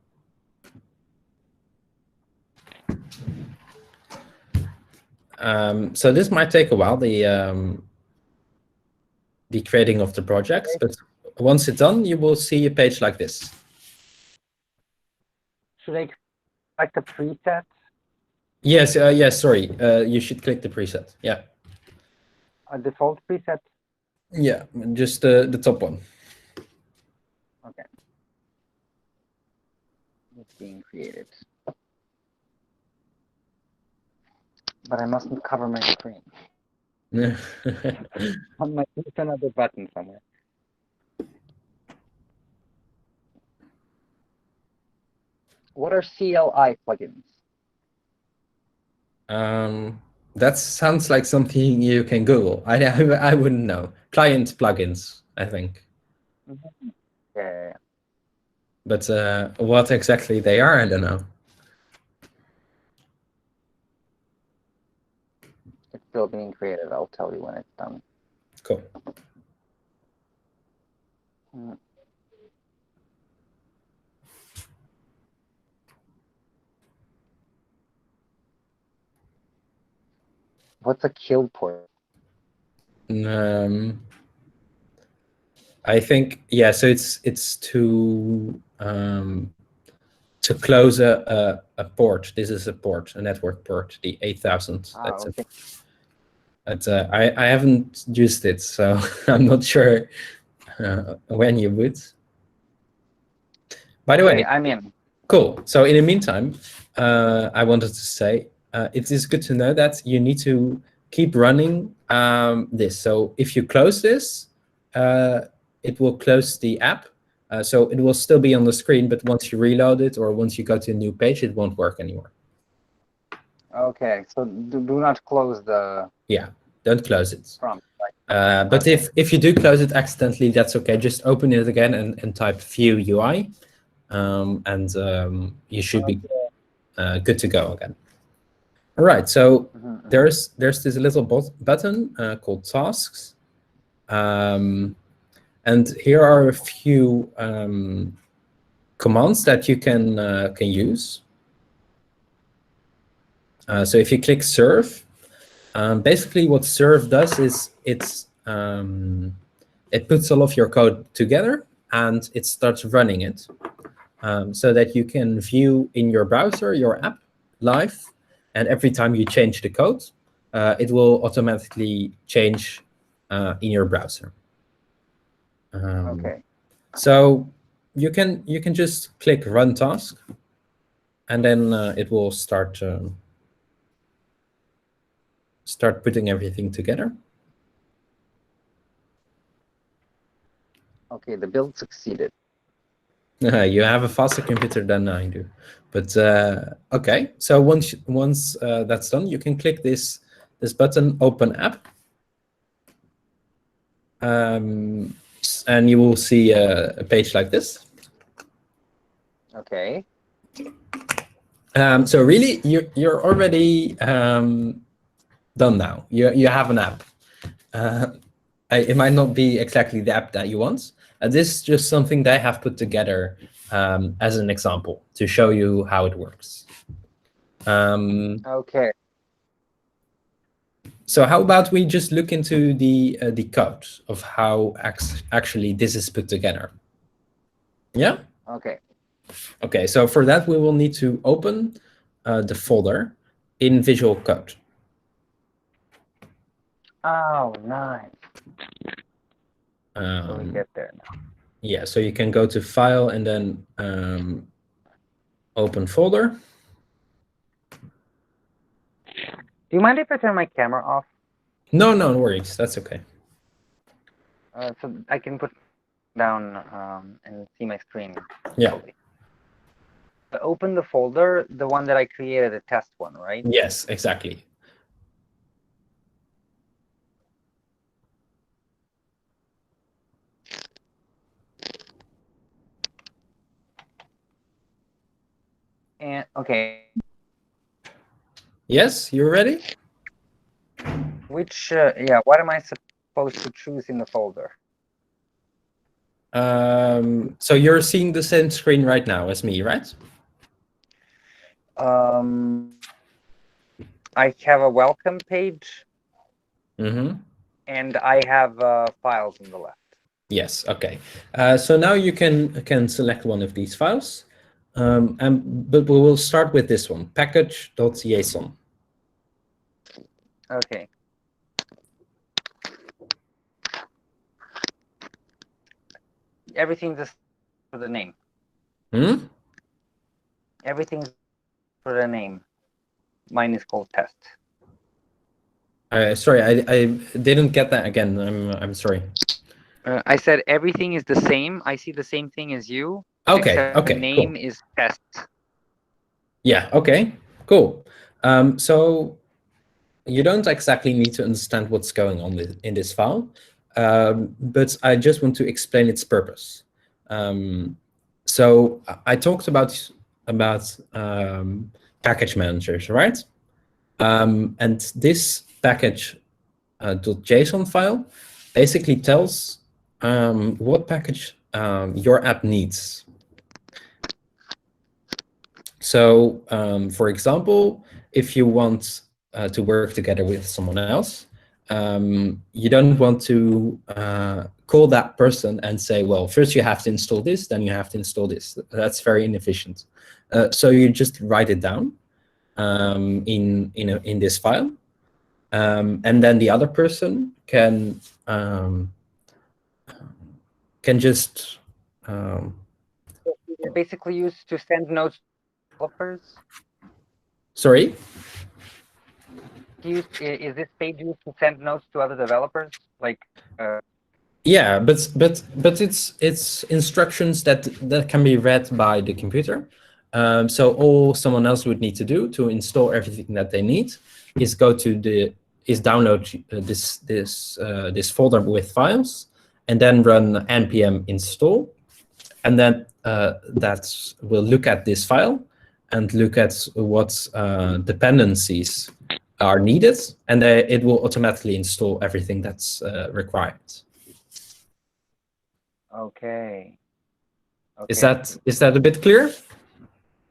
So this might take a while, the creating of the projects, but once it's done, you will see a page like this. Should I like the preset? Yes, yes, sorry. You should click the preset. Yeah. A default preset? Yeah, just the top one. Okay. It's being created. But I mustn't cover my screen. I might miss another button somewhere. What are CLI plugins? That sounds like something you can Google. I wouldn't know. Client plugins, I think. Yeah. But what exactly they are, I don't know. It's still being created. I'll tell you when it's done. Cool. What's a kill port? I think, yeah, so it's to close a port. This is a port, a network port, the 8000. That's okay. I haven't used it, so I'm not sure when you would. By the way, I'm in. Cool. So in the meantime, I wanted to say it is good to know that you need to keep running this. So if you close this, it will close the app. So it will still be on the screen, but once you reload it or once you go to a new page, it won't work anymore. Okay, so do not close the. Yeah, don't close it. Prompt. Right? But if you do close it accidentally, that's okay. Just open it again and type view UI, and you should be good to go again. All right, so there's this little button called tasks. And here are a few commands that you can use. So if you click serve, basically what serve does is it puts all of your code together and it starts running it, so that you can view in your browser your app live, and every time you change the code, it will automatically change in your browser. Okay. So you can just click run task, and then it will start putting everything together. Okay, the build succeeded. You have a faster computer than I do, but okay. So once that's done, you can click this button, open app, and you will see a page like this. Okay. So really, you're already done now. You have an app. It might not be exactly the app that you want. This is just something they have put together as an example to show you how it works. Okay. So how about we just look into the code of how actually this is put together? Yeah? Okay. Okay, so for that, we will need to open the folder in Visual Code. Oh, nice. So we Um, get there now. yeah, so you can go to File and then Open Folder. Do you mind if I turn my camera off? No worries. That's okay. So I can put down and see my screen. Yeah. Slowly. But open the folder, the one that I created, the test one, right? Yes, exactly. And okay. Yes, you're ready? Which what am I supposed to choose in the folder? So you're seeing the same screen right now as me, right? I have a welcome page. Mm-hmm. And I have files on the left. Yes. Okay. So now you can select one of these files, but we will start with this one, package.json. Okay. Everything's for the name. Hmm? Everything's for the name. Mine is called test. Sorry, I didn't get that again. I'm sorry. I said everything is the same. I see the same thing as you. Okay. Except Okay. the name Cool. is test. Yeah. Okay. Cool. So you don't exactly need to understand what's going on in this file, but I just want to explain its purpose. So I talked about package managers, right? And this package .json file basically tells what package your app needs. So, for example, if you want to work together with someone else, you don't want to call that person and say, well, first you have to install this, then you have to install this. That's very inefficient. So you just write it down in this file, and then the other person can just Basically used to send notes to developers. sorry. is this page used to send notes to other developers? Like, yeah, but it's instructions that can be read by the computer. So all someone else would need to do to install everything that they need is download this folder with files, and then run npm install, and then that will look at this file and look at what dependencies are needed, and it will automatically install everything that's required. okay. Is that a bit clear?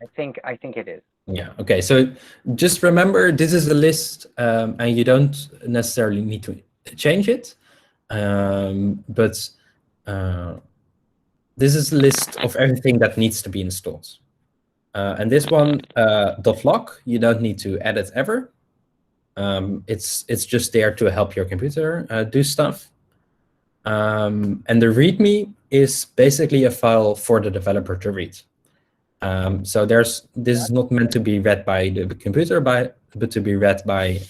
I think it is. Yeah. Okay. So just remember, this is a list, and you don't necessarily need to change it, but this is a list of everything that needs to be installed. And this one, .log, you don't need to edit ever. It's just there to help your computer do stuff. And the README is basically a file for the developer to read. So this is not meant to be read by the computer, but to be read by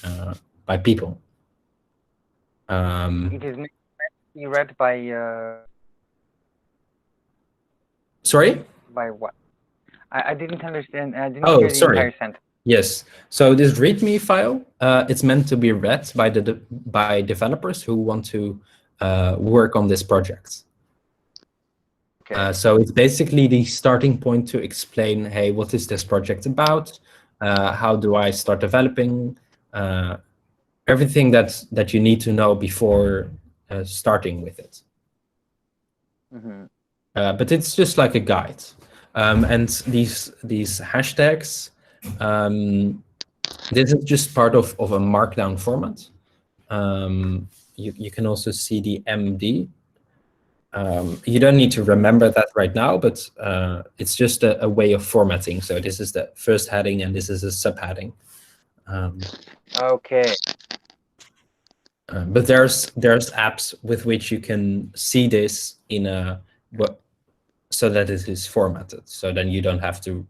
people. It is meant to be read by. Sorry? By what? I didn't understand. I didn't Oh, hear the sorry. entire sentence. Yes. So this README file, it's meant to be read by developers who want to work on this project. Okay. So it's basically the starting point to explain, hey, what is this project about? How do I start developing? Everything that you need to know before starting with it. Mm-hmm. But it's just like a guide. And these hashtags, this is just part of a markdown format. You can also see the MD. You don't need to remember that right now, but it's just a way of formatting. So this is the first heading, and this is a subheading. Okay. But there's apps with which you can see this in so that it is formatted. So then you don't have to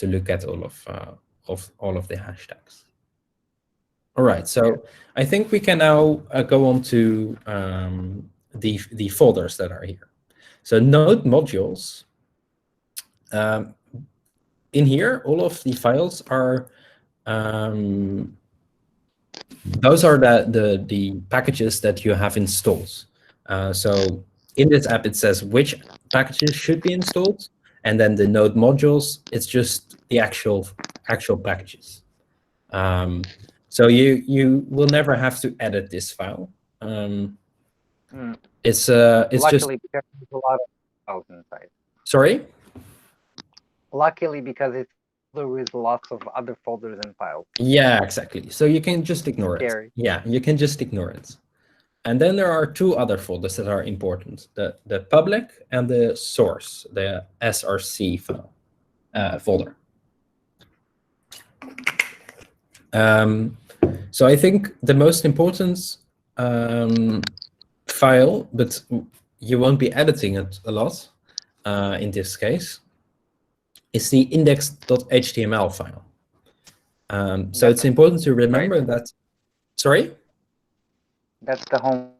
look at all of the hashtags. All right. So I think we can now go on to the folders that are here. So node modules. In here, all of the files are those are the packages that you have installed. So in this app, it says which packages should be installed, and then the node modules, it's just the actual packages. So you will never have to edit this file. It's Luckily, just. because there's a lot of files inside. Sorry? Luckily, because there is lots of other folders and files. Yeah, exactly. So you can just ignore Scary. it. Yeah, you can just ignore it. And then there are two other folders that are important: the public and the source, the src file folder. So I think the most important file, but you won't be editing it a lot in this case, is the index.html file. So it's important to remember that. Sorry? That's the home.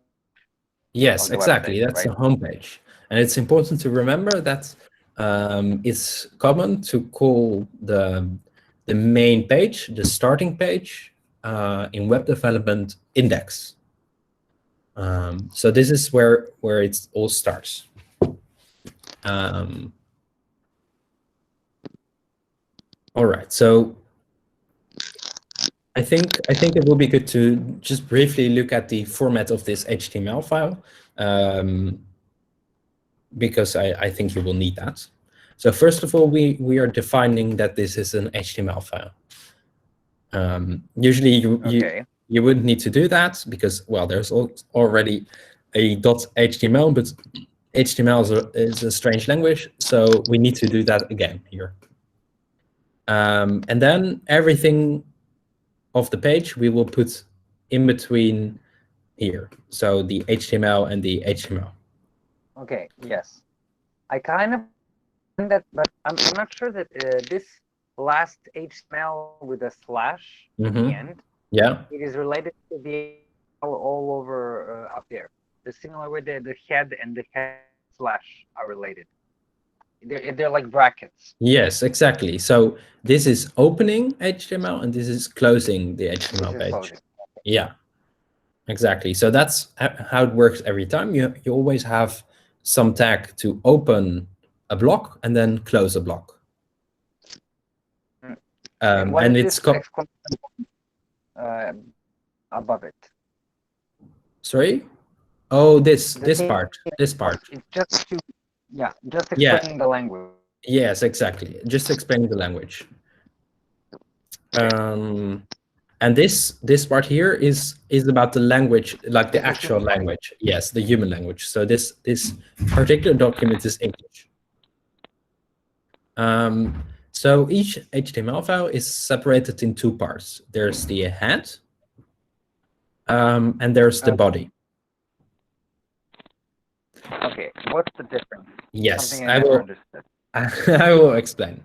Yes, the exactly. website, That's right? the homepage. And it's important to remember that it's common to call the main page, the starting page, in web development index. So this is where it all starts. All right. So I think it will be good to just briefly look at the format of this HTML file, because I think you will need that. So first of all, we are defining that this is an HTML file. Usually you wouldn't need to do that because, well, there's already a .html, but HTML is a strange language, so we need to do that again here. And then everything of the page we will put in between here. So the HTML and the HTML. Okay, yes. I kind of that, but I'm not sure that this last HTML with a slash at the end Yeah. It is related to the all over up there. The similar way the head and the head slash are related. They're like brackets. Yes, exactly. So this is opening HTML and this is closing the This HTML is page. closing. Yeah, exactly. So that's how it works every time. You always have some tag to open a block and then close a block. What and is it's this exclamation above it? Sorry? Oh, this thing part. This part. It's just to just Yeah. explaining the language. Yes, exactly. Just explaining the language. And this part here is about the language, like the actual language. Yes, the human language. So this particular document is English. So each HTML file is separated in two parts. There's the head, and there's the body. Okay, what's the difference? Yes, Something I never understood. I will explain.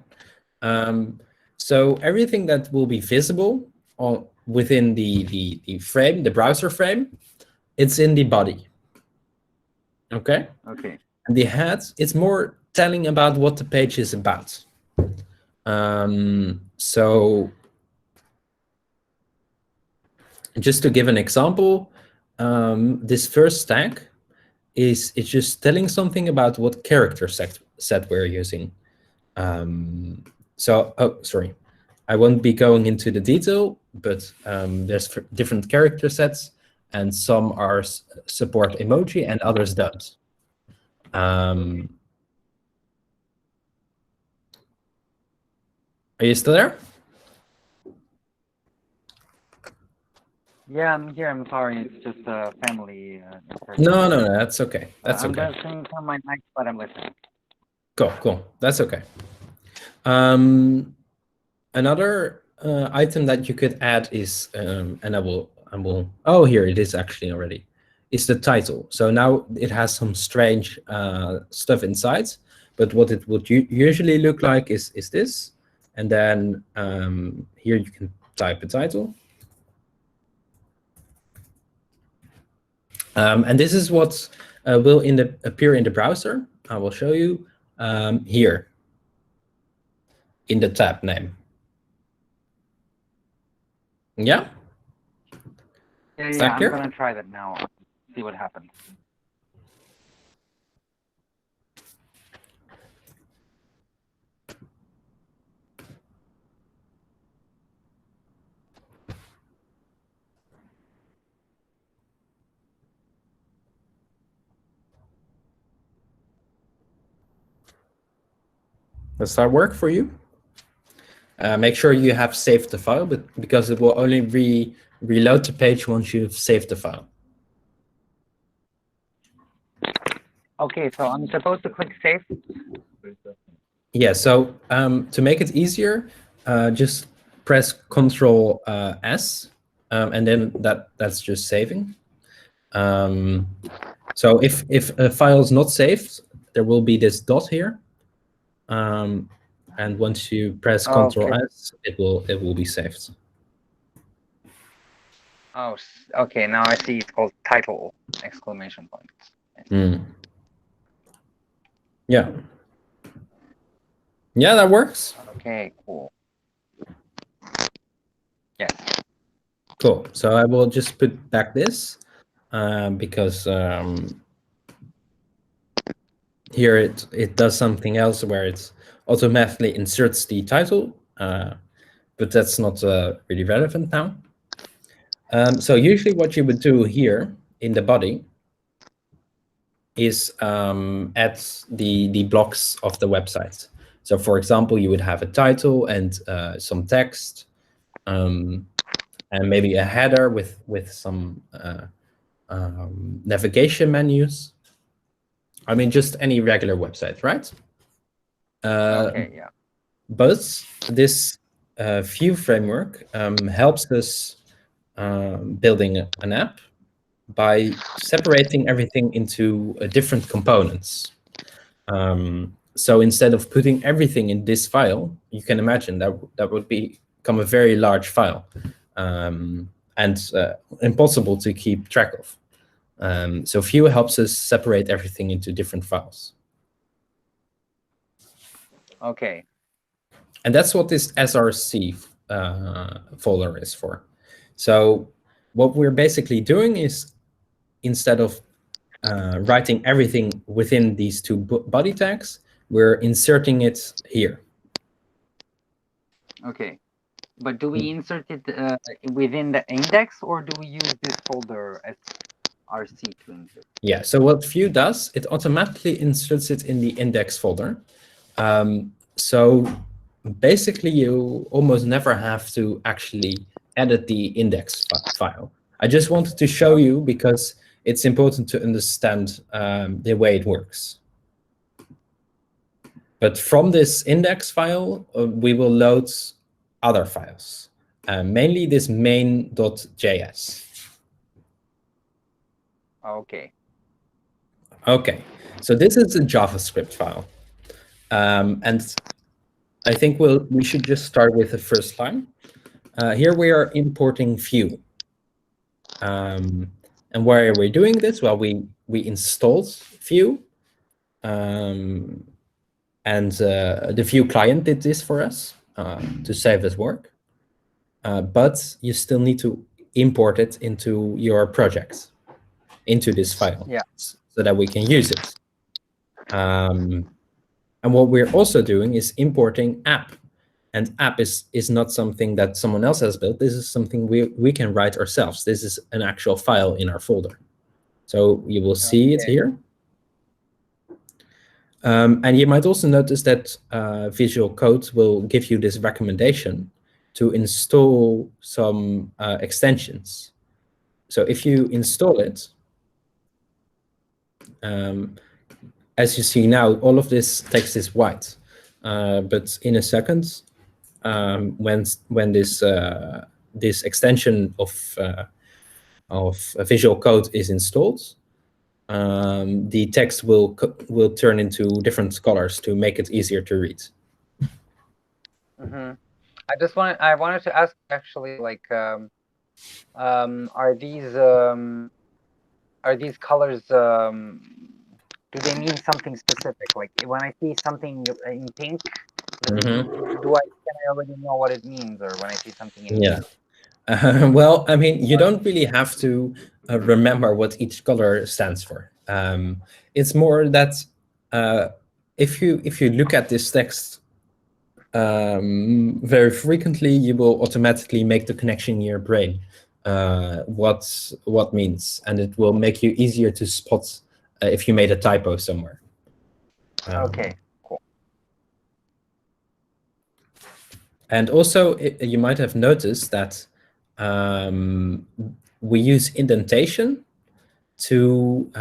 So everything that will be visible within the frame, the browser frame, it's in the body. Okay. Okay. And the head, it's more telling about what the page is about. So just to give an example, this first tag it's just telling something about what character set we're using. So, oh, sorry, I won't be going into the detail, but there's different character sets, and some are support emoji and others don't. Are you still there? Yeah, I'm here. I'm sorry. It's just a family. No, that's okay. That's I'm okay. just turn my mic, but I'm listening. Cool. That's okay. Another item that you could add is, and I will. Oh, here it is actually already. It's the title. So now it has some strange stuff inside, but what it would usually look like is this, and then here you can type a title. And this is what will appear in the browser. I will show you here in the tab name. Yeah? Yeah, I'm going to try that now. See what happens. Does that work for you? Make sure you have saved the file, but because it will only reload the page once you've saved the file. Okay, so I'm supposed to click save? Yeah, so to make it easier, just press Control S, and then that's just saving. So if a file is not saved, there will be this dot here. And once you press Control S, it will be saved. Oh, okay. Now I see. It's called title exclamation point. Yeah. Yeah, that works. Okay, cool. Yes. Cool. So I will just put back this because here it does something else where it automatically inserts the title, but that's not really relevant now. So usually what you would do here in the body is add the blocks of the website. So for example, you would have a title and some text, and maybe a header with some navigation menus. I mean, just any regular website, right? Okay, yeah. But this Vue framework helps us building an app by separating everything into different components. So instead of putting everything in this file, you can imagine that would become a very large file. and impossible to keep track of. So view helps us separate everything into different files. Okay. And that's what this src folder is for. So what we're basically doing is, instead of writing everything within these two body tags, we're inserting it here. Okay. But do we insert it within the index, or do we use this folder as RC to insert? Yeah, so what view does, it automatically inserts it in the index folder. So basically, you almost never have to actually edit the index file. I just wanted to show you because it's important to understand the way it works. But from this index file, we will load other files, mainly this main.js. Okay. Okay, so this is a JavaScript file. And I think we should just start with the first line. Here we are importing Vue. And why are we doing this? Well, we installed Vue. And the Vue client did this for us to save us work. But you still need to import it into your project, into this file, so that we can use it. And what we're also doing is importing app. And app is not something that someone else has built. This is something we can write ourselves. This is an actual file in our folder. So you will see it here. And you might also notice that Visual Code will give you this recommendation to install some extensions. So if you install it, as you see now, all of this text is white. But in a second, when this extension of Visual Code is installed, the text will turn into different colors to make it easier to read. Mm-hmm. I wanted to ask actually, like, are these colors, do they mean something specific? Like when I see something in pink, can I already know what it means? Or when I see something in blue? Well, I mean, you don't really have to remember what each color stands for. It's more that if you look at this text very frequently, you will automatically make the connection in your brain what means, and it will make you easier to spot if you made a typo somewhere. Okay, cool. And also, you might have noticed that we use indentation to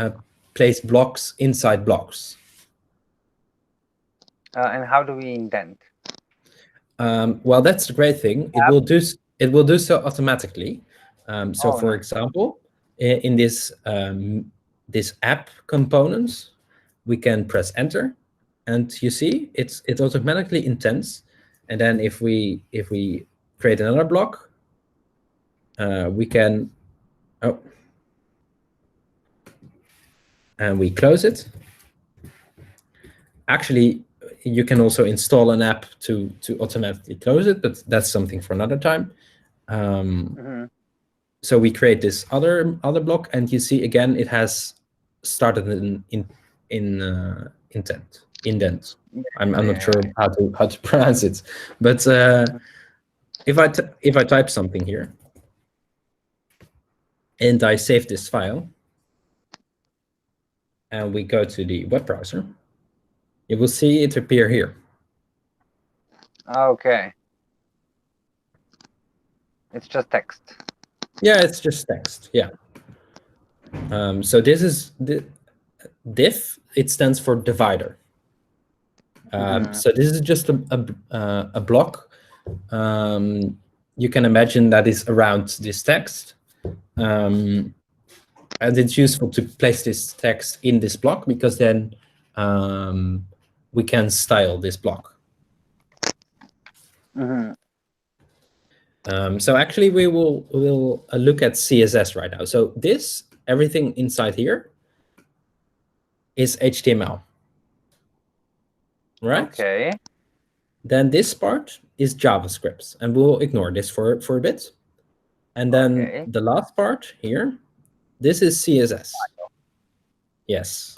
place blocks inside blocks. And how do we indent? Well, that's the great thing. It will do so automatically. For example, in this this app component, we can press enter, and you see it automatically indents. And then if we create another block, we can and we close it. Actually, you can also install an app to automatically close it, but that's something for another time. So we create this other block, and you see again it has started in indent. I'm not sure how to pronounce it, but if I type something here and I save this file, and we go to the web browser, you will see it appear here. Okay. It's just text. Yeah, it's just text. Yeah. So this is the div. It stands for divider. So this is just a block. You can imagine that is around this text. And it's useful to place this text in this block because then we can style this block. So actually, we'll look at CSS right now. So everything inside here is HTML, right? Okay. Then this part is JavaScript, and we'll ignore this for a bit. And then the last part here, this is CSS. Yes.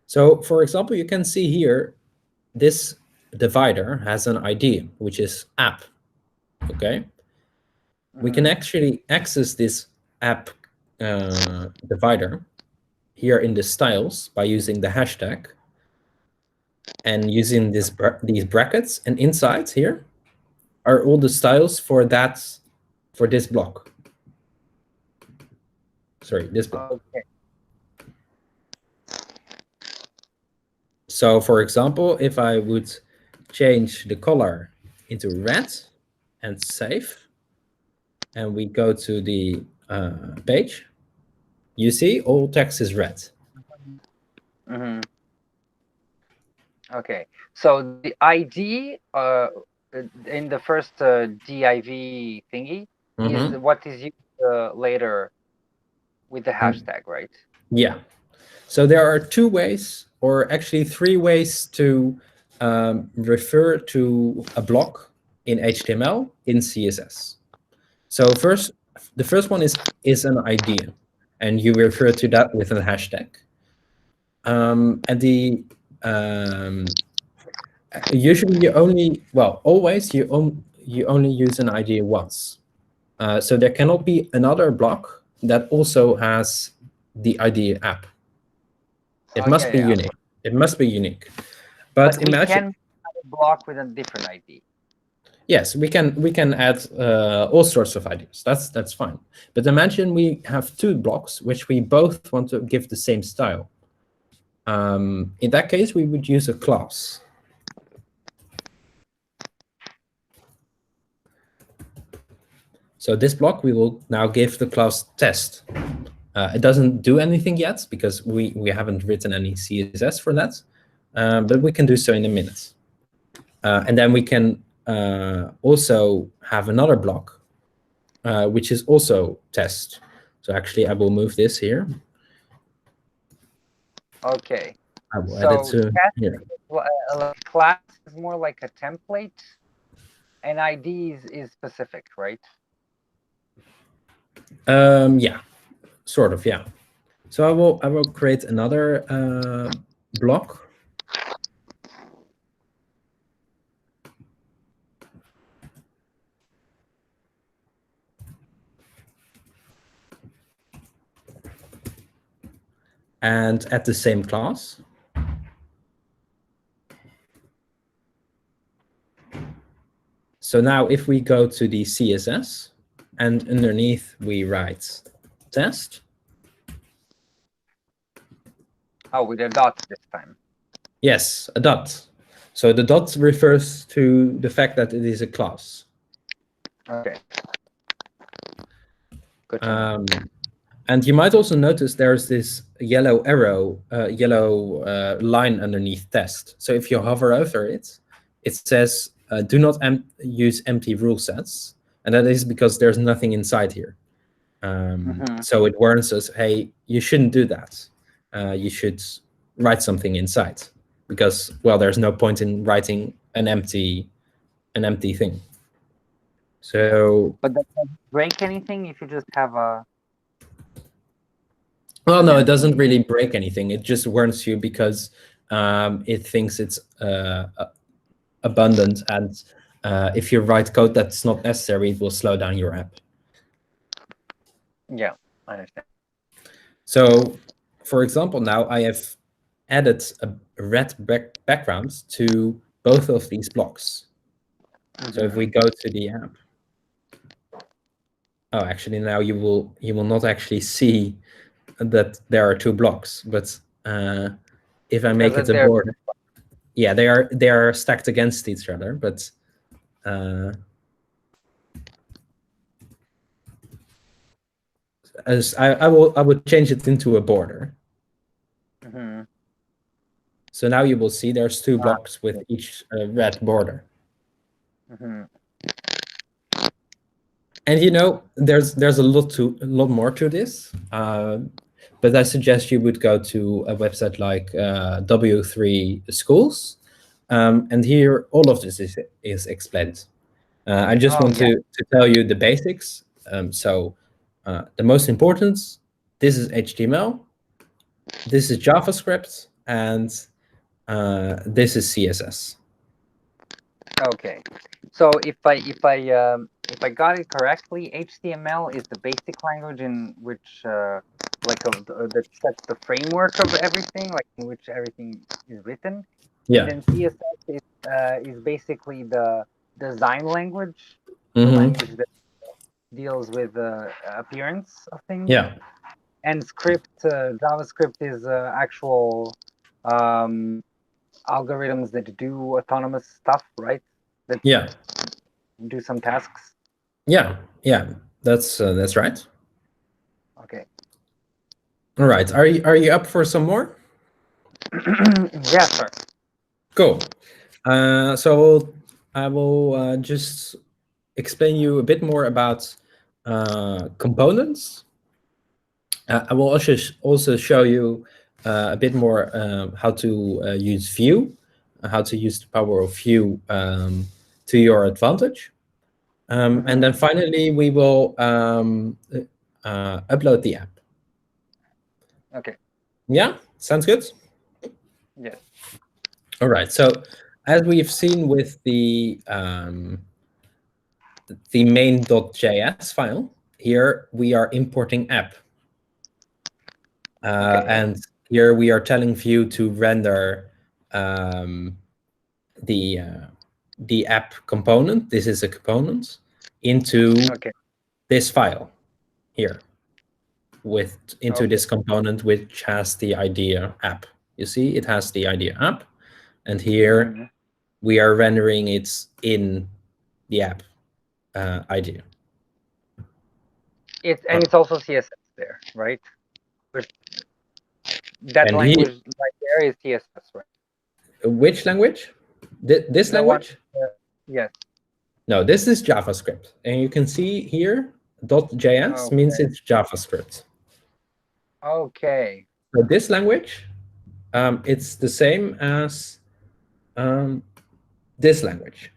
So for example, you can see here, this divider has an ID, which is app, okay? We can actually access this app divider here in the styles by using the hashtag and using these brackets, and inside here are all the styles for this block. Sorry, this block. Okay. So for example, if I would change the color into red and save, and we go to the page, you see all text is red. Okay, so the ID in the first div thingy is what is used later with the hashtag, right? Yeah. So there are two ways, or actually three ways, to refer to a block in HTML in CSS. So the first one is an idea, and you refer to that with a hashtag. And the usually always you only use an idea once. So there cannot be another block that also has the idea app. It must be unique. It must be unique. But imagine, we can have a block with a different ID. Yes, we can add all sorts of ideas. That's fine. But imagine we have two blocks which we both want to give the same style. In that case, we would use a class. So this block we will now give the class test. It doesn't do anything yet because we haven't written any CSS for that, but we can do so in a minute. And then we can also have another block, which is also test. So actually, I will move this here. Okay. I will add it to here. Class is more like a template, and ID is specific, right? Yeah, sort of, yeah. So I will create another block. And at the same class. So now if we go to the CSS, and underneath we write test. Oh, with a dot this time. Yes, a dot. So the dot refers to the fact that it is a class. Okay. Good. And you might also notice there's this yellow arrow, yellow line underneath test. So if you hover over it, it says, do not use empty rule sets. And that is because there's nothing inside here. So it warns us, hey, you shouldn't do that. You should write something inside because, well, there's no point in writing an empty thing. So, but that doesn't break anything if you just have a. Well, no, it doesn't really break anything. It just warns you because it thinks it's abundant, and if you write code that's not necessary, it will slow down your app. Yeah, I understand. So, for example, now I have added a red background to both of these blocks. So if we go to the app, oh, actually now you will not actually see that there are two blocks, but if I make it a border, yeah, they are stacked against each other, but as I will change it into a border. So now you will see there's two blocks with each red border. And there's a lot more to this, but I suggest you would go to a website like W3 Schools, and here all of this is explained. I just want to tell you the basics. So the most important, this is HTML, this is JavaScript, and this is CSS. Okay, so if I got it correctly, HTML is the basic language in which that sets the framework of everything, like in which everything is written. Yeah. And then CSS is basically the design language, the Mm-hmm. language that deals with the appearance of things. Yeah. And JavaScript is actual algorithms that do autonomous stuff, right? That Yeah. do some tasks. Yeah. That's right. Okay. All right. Are you up for some more? Yeah, sir. Cool. So I will just explain you a bit more about components. I will also show you a bit more how to use Vue, how to use the power of Vue to your advantage. And then finally, we will upload the app. Okay. Yeah, sounds good? Yes. All right. So as we've seen with the main.js file, here we are importing app. And here we are telling Vue to render the app component. This is a component into this file here into this component which has the idea app. You see, it has the idea app, and here we are rendering it in the app idea. It's also CSS there, right? That language right there is CSS, right? Which language? This language? Yes. No, this is JavaScript, and you can see here .js means it's JavaScript. Okay. So this language, it's the same as this language.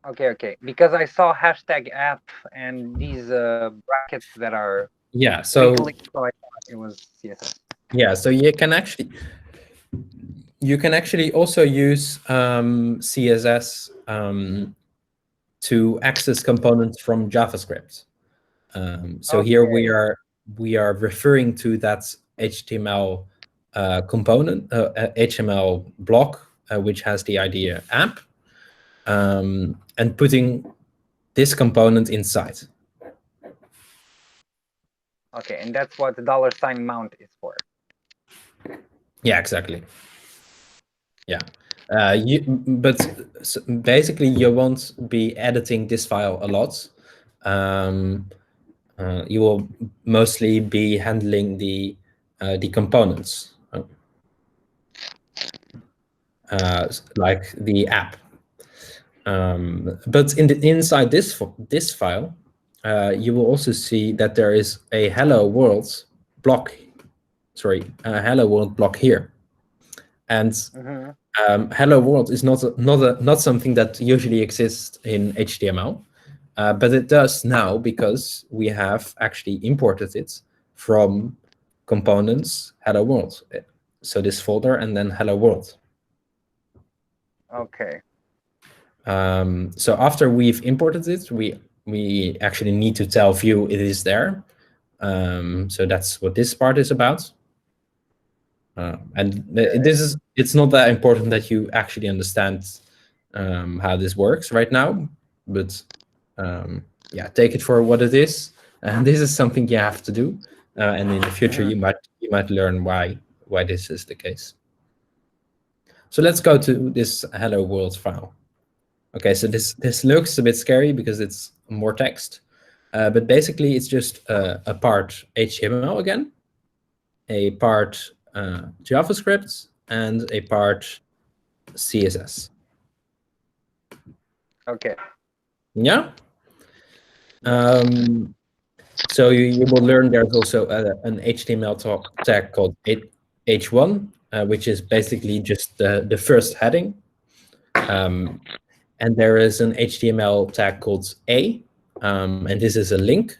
Okay. Because I saw hashtag app and these brackets that are so I thought it was CSS. Yeah, so you can actually also use CSS to access components from JavaScript. So here we are referring to that HTML component, HTML block, which has the idea app, and putting this component inside. Okay, and that's what the $mount is for. Yeah, exactly. Yeah. But basically, you won't be editing this file a lot. You will mostly be handling the components, like the app. But inside this file, you will also see that there is a hello world block. Sorry, a hello world block here, and hello world is not something that usually exists in HTML, but it does now because we have actually imported it from components hello world. So this folder and then hello world. Okay. So after we've imported it, we actually need to tell Vue it is there. So that's what this part is about. And it's not that important that you actually understand how this works right now, but yeah, take it for what it is. And this is something you have to do, and in the future you might learn why this is the case. So let's go to this hello world file. Okay, so this looks a bit scary because it's more text, but basically it's just a part HTML again, a part JavaScript, and a part CSS. Okay. Yeah. So you will learn there's also an HTML tag called H1, which is basically just the first heading. And there is an HTML tag called A, and this is a link.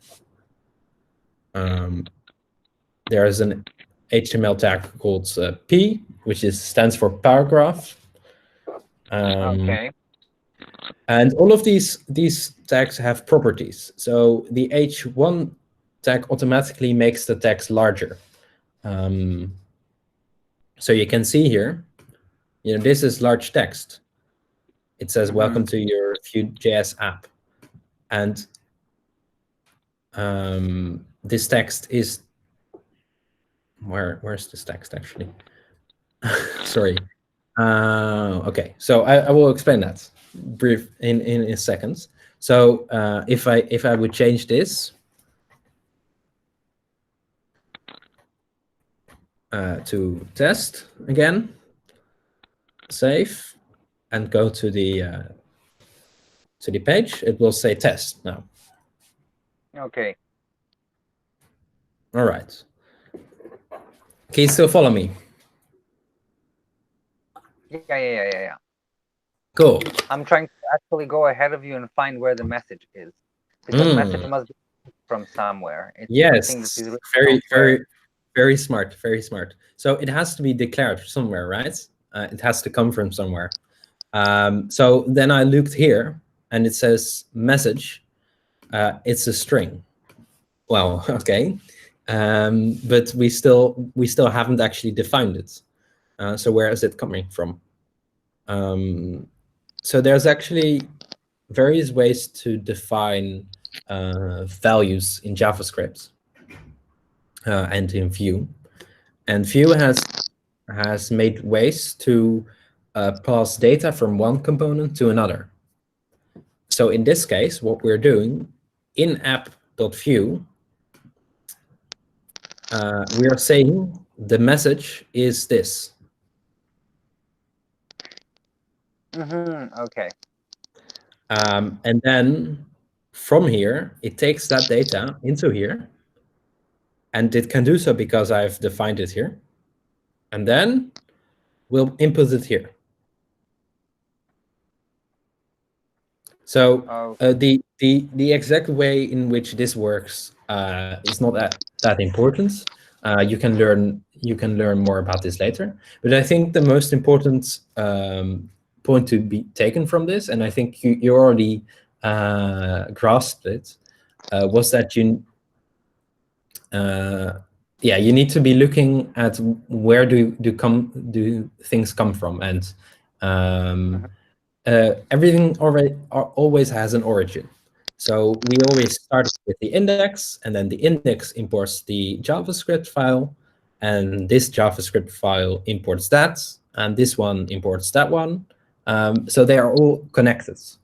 There is an HTML tag called P, which stands for paragraph. Okay. And all of these tags have properties. So the H1 tag automatically makes the text larger. So you can see here, this is large text. It says, welcome to your Vue.js app. And this text is, where's this text actually? Sorry. Okay, so I will explain that brief in seconds. So if I would change this to test again, save, and go to the page, it will say test now. Okay. All right. Can you still follow me? Yeah. Cool. I'm trying to actually go ahead of you and find where the message is, because the message must be from somewhere. It's yes, very smart, very smart. So it has to be declared somewhere, right? It has to come from somewhere. So then I looked here, and it says message. It's a string. Well, okay, but we still haven't actually defined it. So where is it coming from? So there's actually various ways to define values in JavaScript and in Vue. And Vue has made ways to pass data from one component to another. So in this case, what we're doing in app.vue, we are saying the message is this. Okay. And then from here, it takes that data into here, and it can do so because I've defined it here. And then we'll input it here. So the exact way in which this works is not that important. You can learn more about this later. But I think the most important point to be taken from this, and I think you already grasped it, was that you need to be looking at where do things come from, and everything always has an origin. So we always start with the index, and then the index imports the JavaScript file, and this JavaScript file imports that, and this one imports that one. So they are all connected. It's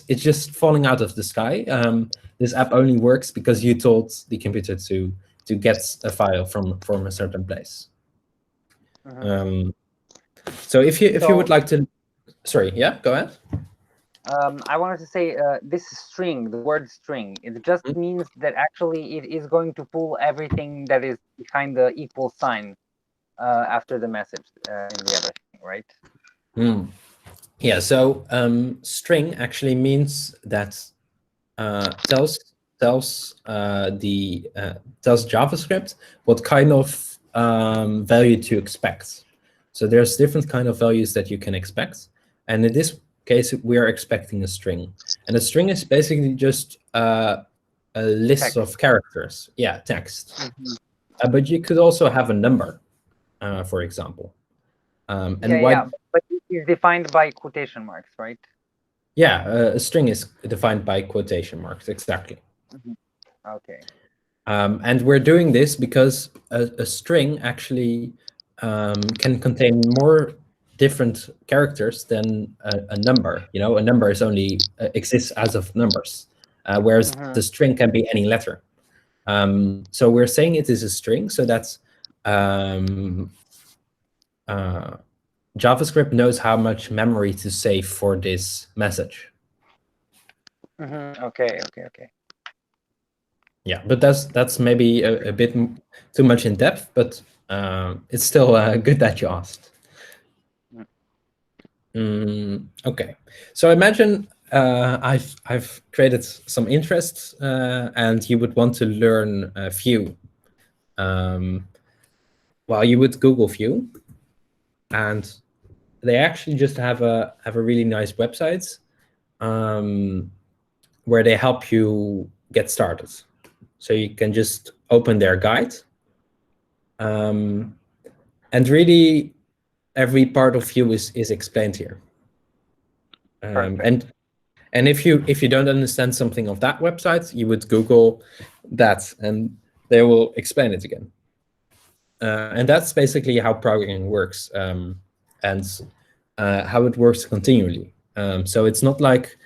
it's just falling out of the sky. This app only works because you told the computer to get a file from a certain place. So if you would like to, sorry, yeah, go ahead. I wanted to say this string, the word string, it just means that actually it is going to pull everything that is behind the equal sign after the message in the other thing, right? Yeah, so string actually means that tells JavaScript what kind of value to expect. So there's different kind of values that you can expect, and in this case we are expecting a string, and a string is basically just a list Text. of characters. Yeah, text. But you could also have a number, for example. But it is defined by quotation marks, right? Yeah, a string is defined by quotation marks, exactly. Okay. And we're doing this because a string actually can contain more different characters than a number. A number is only exists as of numbers, whereas the string can be any letter. So we're saying it is a string, so that's JavaScript knows how much memory to save for this message. Okay. Yeah, but that's maybe a bit too much in depth, but it's still good that you asked. Okay, so imagine I've created some interests, and you would want to learn Vue. Well, you would Google Vue, and they actually just have a really nice website where they help you get started. So you can just open their guide, and really every part of Vue is explained here. And if you don't understand something of that website, you would Google that, and they will explain it again. And that's basically how programming works, and how it works continually. So it's not like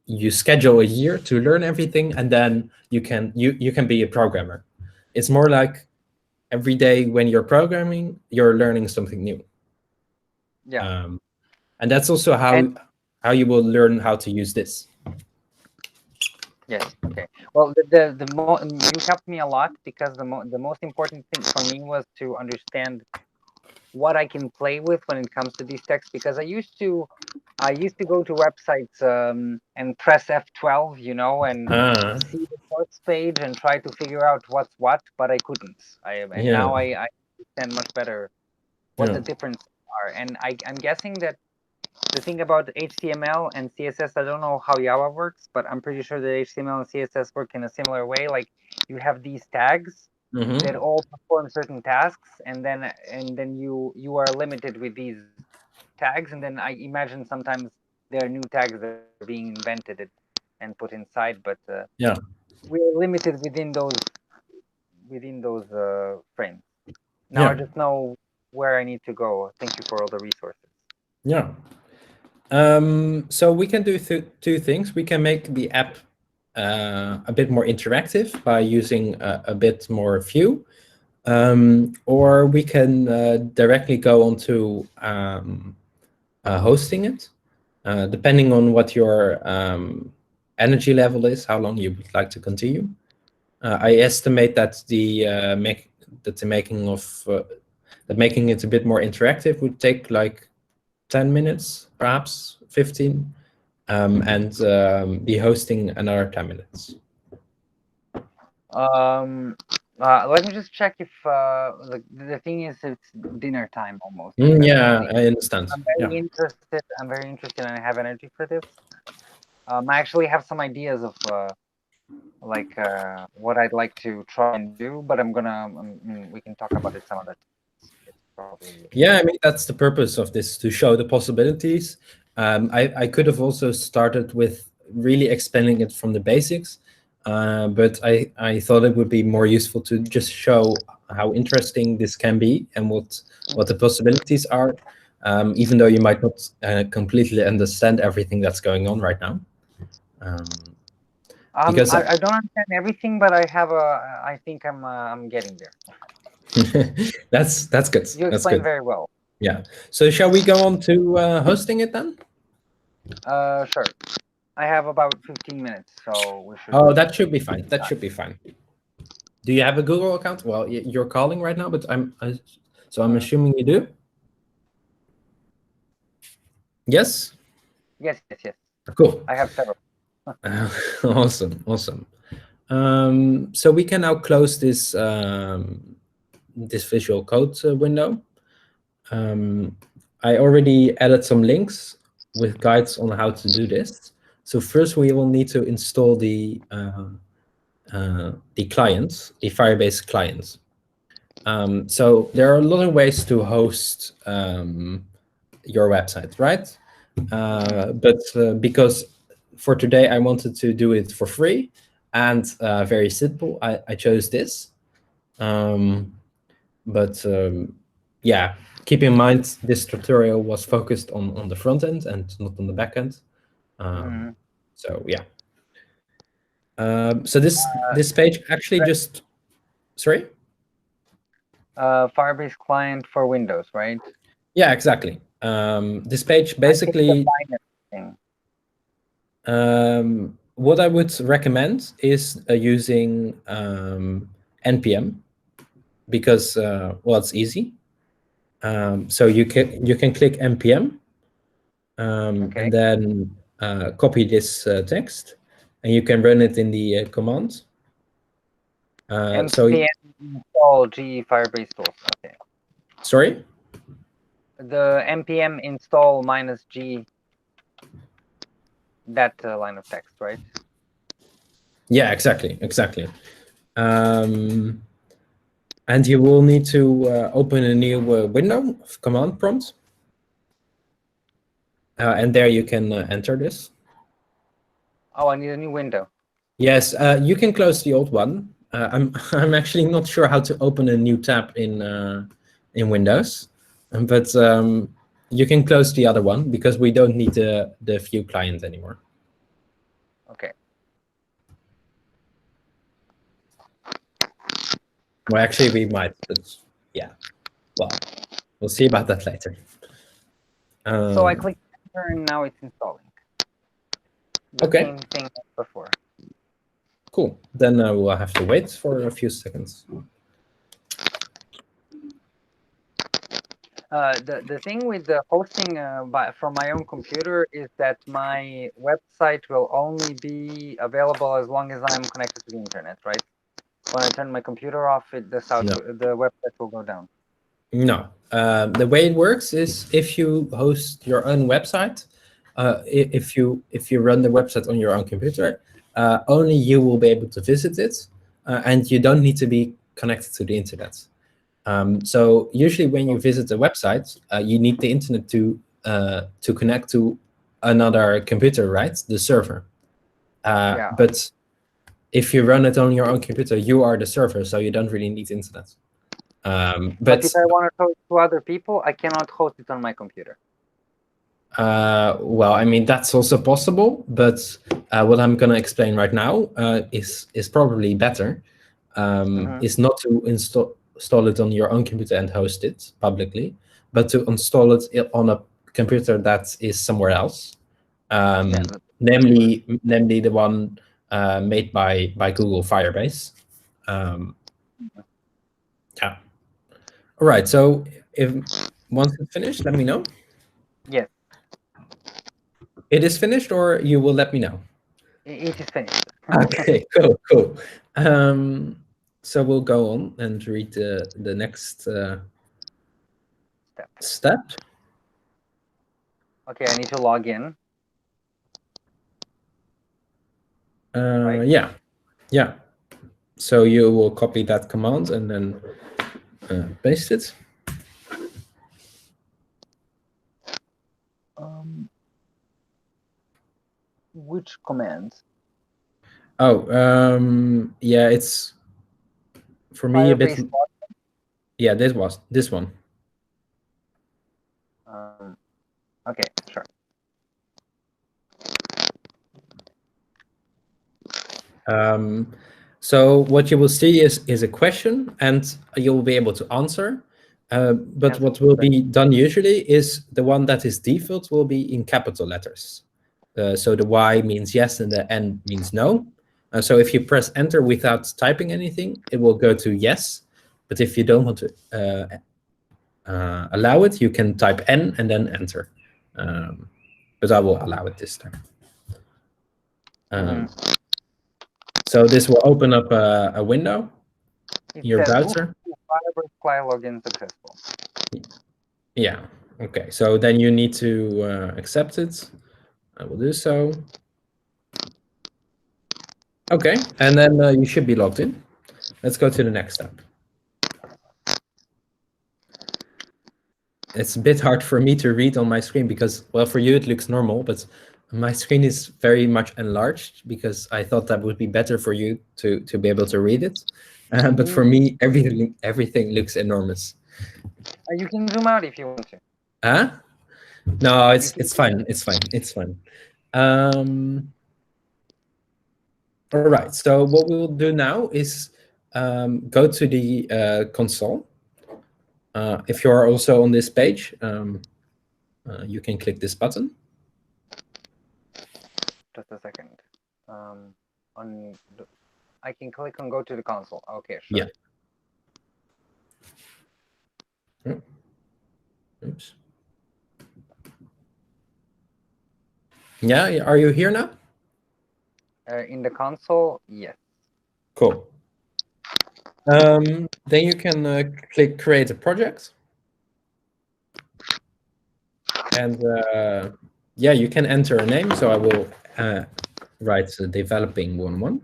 you schedule a year to learn everything, and then you can be a programmer. It's more like every day when you're programming, you're learning something new. Yeah. And that's also how you will learn how to use this. Yes. Okay. Well, you helped me a lot, because the most important thing for me was to understand what I can play with when it comes to these texts, because I used to go to websites and press F12, and see the first page and try to figure out what's what, but I couldn't. Now I understand much better what the differences are, and I'm guessing that the thing about HTML and CSS, I don't know how Java works, but I'm pretty sure that HTML and CSS work in a similar way. Like, you have these tags that all perform certain tasks, and then you are limited with these tags, and then I imagine sometimes there are new tags that are being invented and put inside, but we're limited within those frames. Now I just know where I need to go. Thank you for all the resources. Yeah. So we can do two things. We can make the app a bit more interactive by using a bit more Vue, or we can directly go onto hosting it, depending on what your energy level is, how long you would like to continue. I estimate that making it a bit more interactive would take like 10 minutes, perhaps 15, and the hosting another 10 minutes. Let me just check if the thing is, it's dinner time almost. Yeah, I understand. I'm very interested. I'm very interested, and I have energy for this. I actually have some ideas of what I'd like to try and do, but we can talk about it some other time. Yeah, I mean, that's the purpose of this, to show the possibilities. I could have also started with really explaining it from the basics, but I thought it would be more useful to just show how interesting this can be and what the possibilities are, even though you might not completely understand everything that's going on right now. Because I don't understand everything, but I think I'm getting there. That's good. You explained very well. Yeah. So shall we go on to hosting it then? Sure. I have about 15 minutes, so we should. Oh, that should be fine. That should be fine. Do you have a Google account? Well, you're calling right now, but I'm assuming you do. Yes. Yes. Cool. I have several. Awesome. So we can now close this this Visual Code window. I already added some links with guides on how to do this. So first we will need to install the clients, the Firebase clients. So there are a lot of ways to host your website, right? But because for today I wanted to do it for free and very simple, I chose this. Yeah, keep in mind this tutorial was focused on the front end and not on the back end. So yeah. So this page actually just, sorry? Firebase client for Windows, right? Yeah, exactly. This page basically, what I would recommend is using npm, because well, it's easy. So you can click npm, and then copy this text, and you can run it in the command. npm install G Firebase tools. Okay. Sorry? The npm install -G, that line of text, right? Yeah, exactly. And you will need to open a new window of command prompt. And there you can enter this. Oh, I need a new window. Yes, you can close the old one. I'm actually not sure how to open a new tab in Windows, but you can close the other one because we don't need the Vue client anymore. Okay. Well, actually, we might, but yeah. Well, we'll see about that later. So I click enter, and now it's installing. The same thing as before. Cool. Then we'll have to wait for a few seconds. The thing with the hosting from my own computer is that my website will only be available as long as I'm connected to the internet, right? When I turn my computer off, the website will go down. No. The way it works is if you host your own website, if you run the website on your own computer, only you will be able to visit it, and you don't need to be connected to the internet. So usually when you visit a website, you need the internet to connect to another computer, right? The server. Yeah. But if you run it on your own computer, you are the server, so you don't really need internet. But if I want to host to other people, I cannot host it on my computer. Well, I mean, that's also possible, but what I'm going to explain right now is probably better. Is not to install it on your own computer and host it publicly, but to install it on a computer that is somewhere else, namely the one made by Google Firebase. Yeah. All right. So once it's finished, let me know. Yes. It is finished, or you will let me know? It is finished. Okay, cool. So we'll go on and read the next step. Okay, I need to log in. Right? Yeah. So you will copy that command and then paste it. Which command? Oh, yeah, it's for me Firebase a bit. Yeah, this one. Okay, sure. So what you will see is a question, and you will be able to answer. But what will be done usually is the one that is default will be in capital letters. So the Y means yes and the N means no. So if you press enter without typing anything, it will go to yes. But if you don't want to allow it, you can type N and then enter. But I will allow it this time. So this will open up a window in your browser. Firebase Cli login successful. Yeah. Okay. So then you need to accept it. I will do so. Okay. And then you should be logged in. Let's go to the next step. It's a bit hard for me to read on my screen because, well, for you it looks normal, but my screen is very much enlarged because I thought that would be better for you to be able to read it. But for me, everything looks enormous. You can zoom out if you want to. Huh? No, it's fine. It's fine. All right. So what we'll do now is go to the console. If you are also on this page, you can click this button. Just a second. I can click on go to the console. Okay, sure. Yeah. Oh. Oops. Yeah, are you here now? In the console, yes. Cool. Then you can click create a project. And yeah, you can enter a name. So I will write developing 1.1.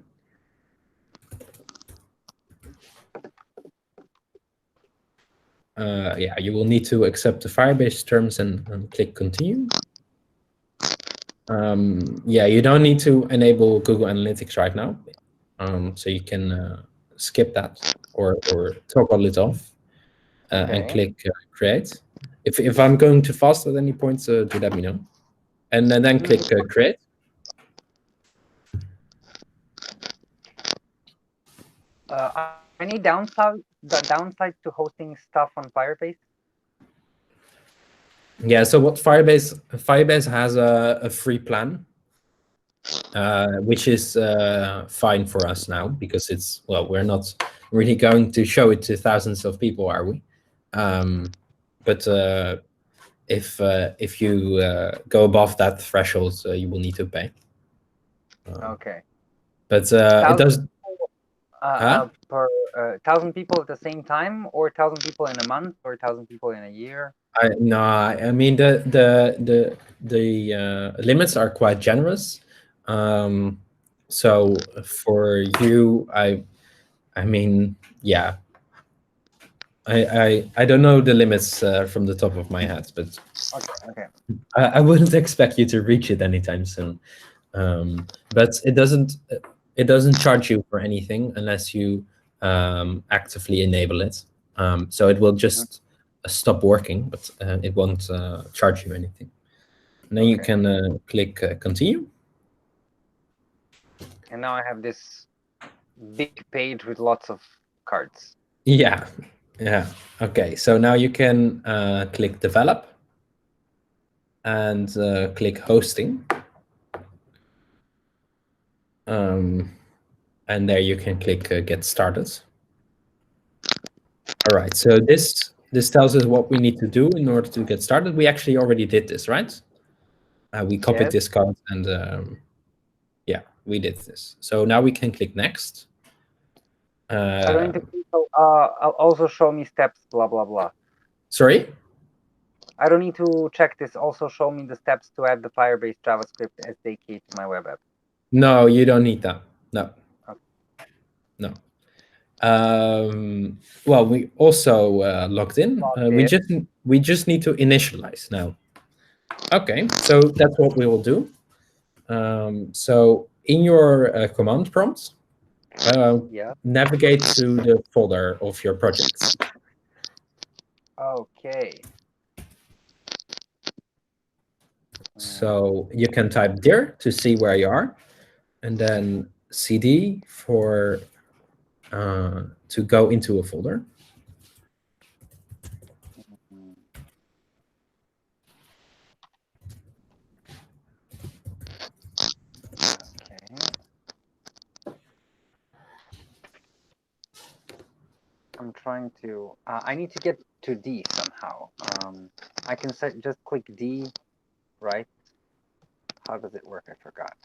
Yeah, you will need to accept the Firebase terms and click continue. Yeah, you don't need to enable Google Analytics right now. So you can skip that or toggle it off and click create. If I'm going too fast at any point, do let me know. And then click create. Any downsides to hosting stuff on Firebase? Yeah, so what Firebase has a free plan, which is fine for us now because it's, well, we're not really going to show it to thousands of people, are we? But if you go above that threshold, you will need to pay. Okay. But it does. Per 1,000 people at the same time, or 1,000 people in a month, or 1,000 people in a year? No, I mean the limits are quite generous. So for you, I mean, yeah, I don't know the limits from the top of my head, but Okay. I wouldn't expect you to reach it anytime soon. But it doesn't charge you for anything unless you actively enable it. So it will just stop working, but it won't charge you anything. And then you can click continue. And now I have this big page with lots of cards. Yeah. Okay, so now you can click develop and click hosting. And there you can click get started. All right, so this tells us what we need to do in order to get started. We actually already did this, right? We copied this code and yeah, we did this. So now we can click next. I don't need to also show me steps, blah, blah, blah. Sorry? I don't need to check this. Also show me the steps to add the Firebase JavaScript SDK to my web app. No, you don't need that. No. Okay. No. Well, we also logged in. We just need to initialize now. Okay, so that's what we will do. So in your command prompt, navigate to the folder of your projects. Okay. So you can type dir to see where you are, and then cd for to go into a folder. I'm trying to. I need to get to D somehow. I can just click D, right? How does it work? I forgot.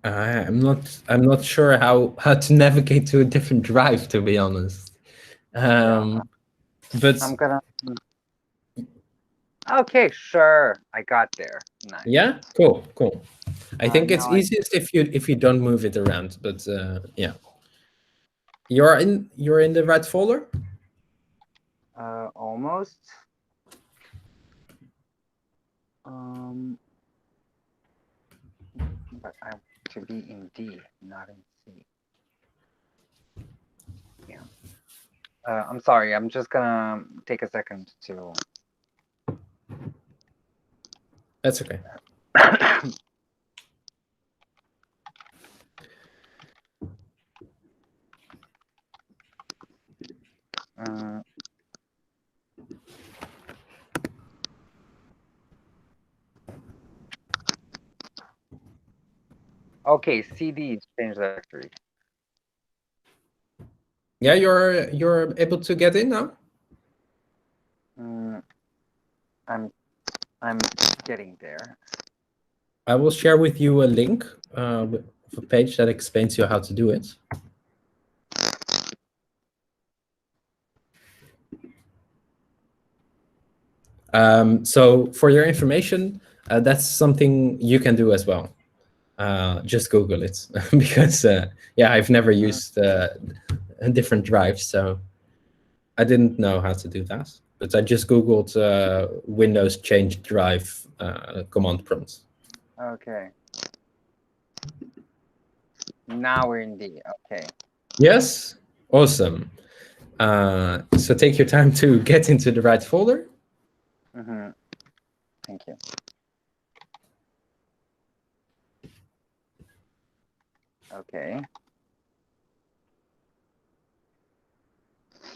I'm not sure how to navigate to a different drive, to be honest. But I'm gonna. Okay, sure. I got there. Nice. Yeah, cool. I think it's easiest if you don't move it around. But yeah, you're in the right folder. Almost. But I want to be in D, not in C. Yeah. I'm sorry. I'm just gonna take a second to. That's okay. Okay, CD is change directory. Yeah, you're able to get in now? I'm getting there. I will share with you a link of a page that explains you how to do it. So for your information, that's something you can do as well. Just Google it because yeah, I've never used different drives, so I didn't know how to do that. But I just Googled Windows change drive command prompt. Okay. Now we're in D. Okay. Yes, awesome. So take your time to get into the right folder. Thank you. Okay.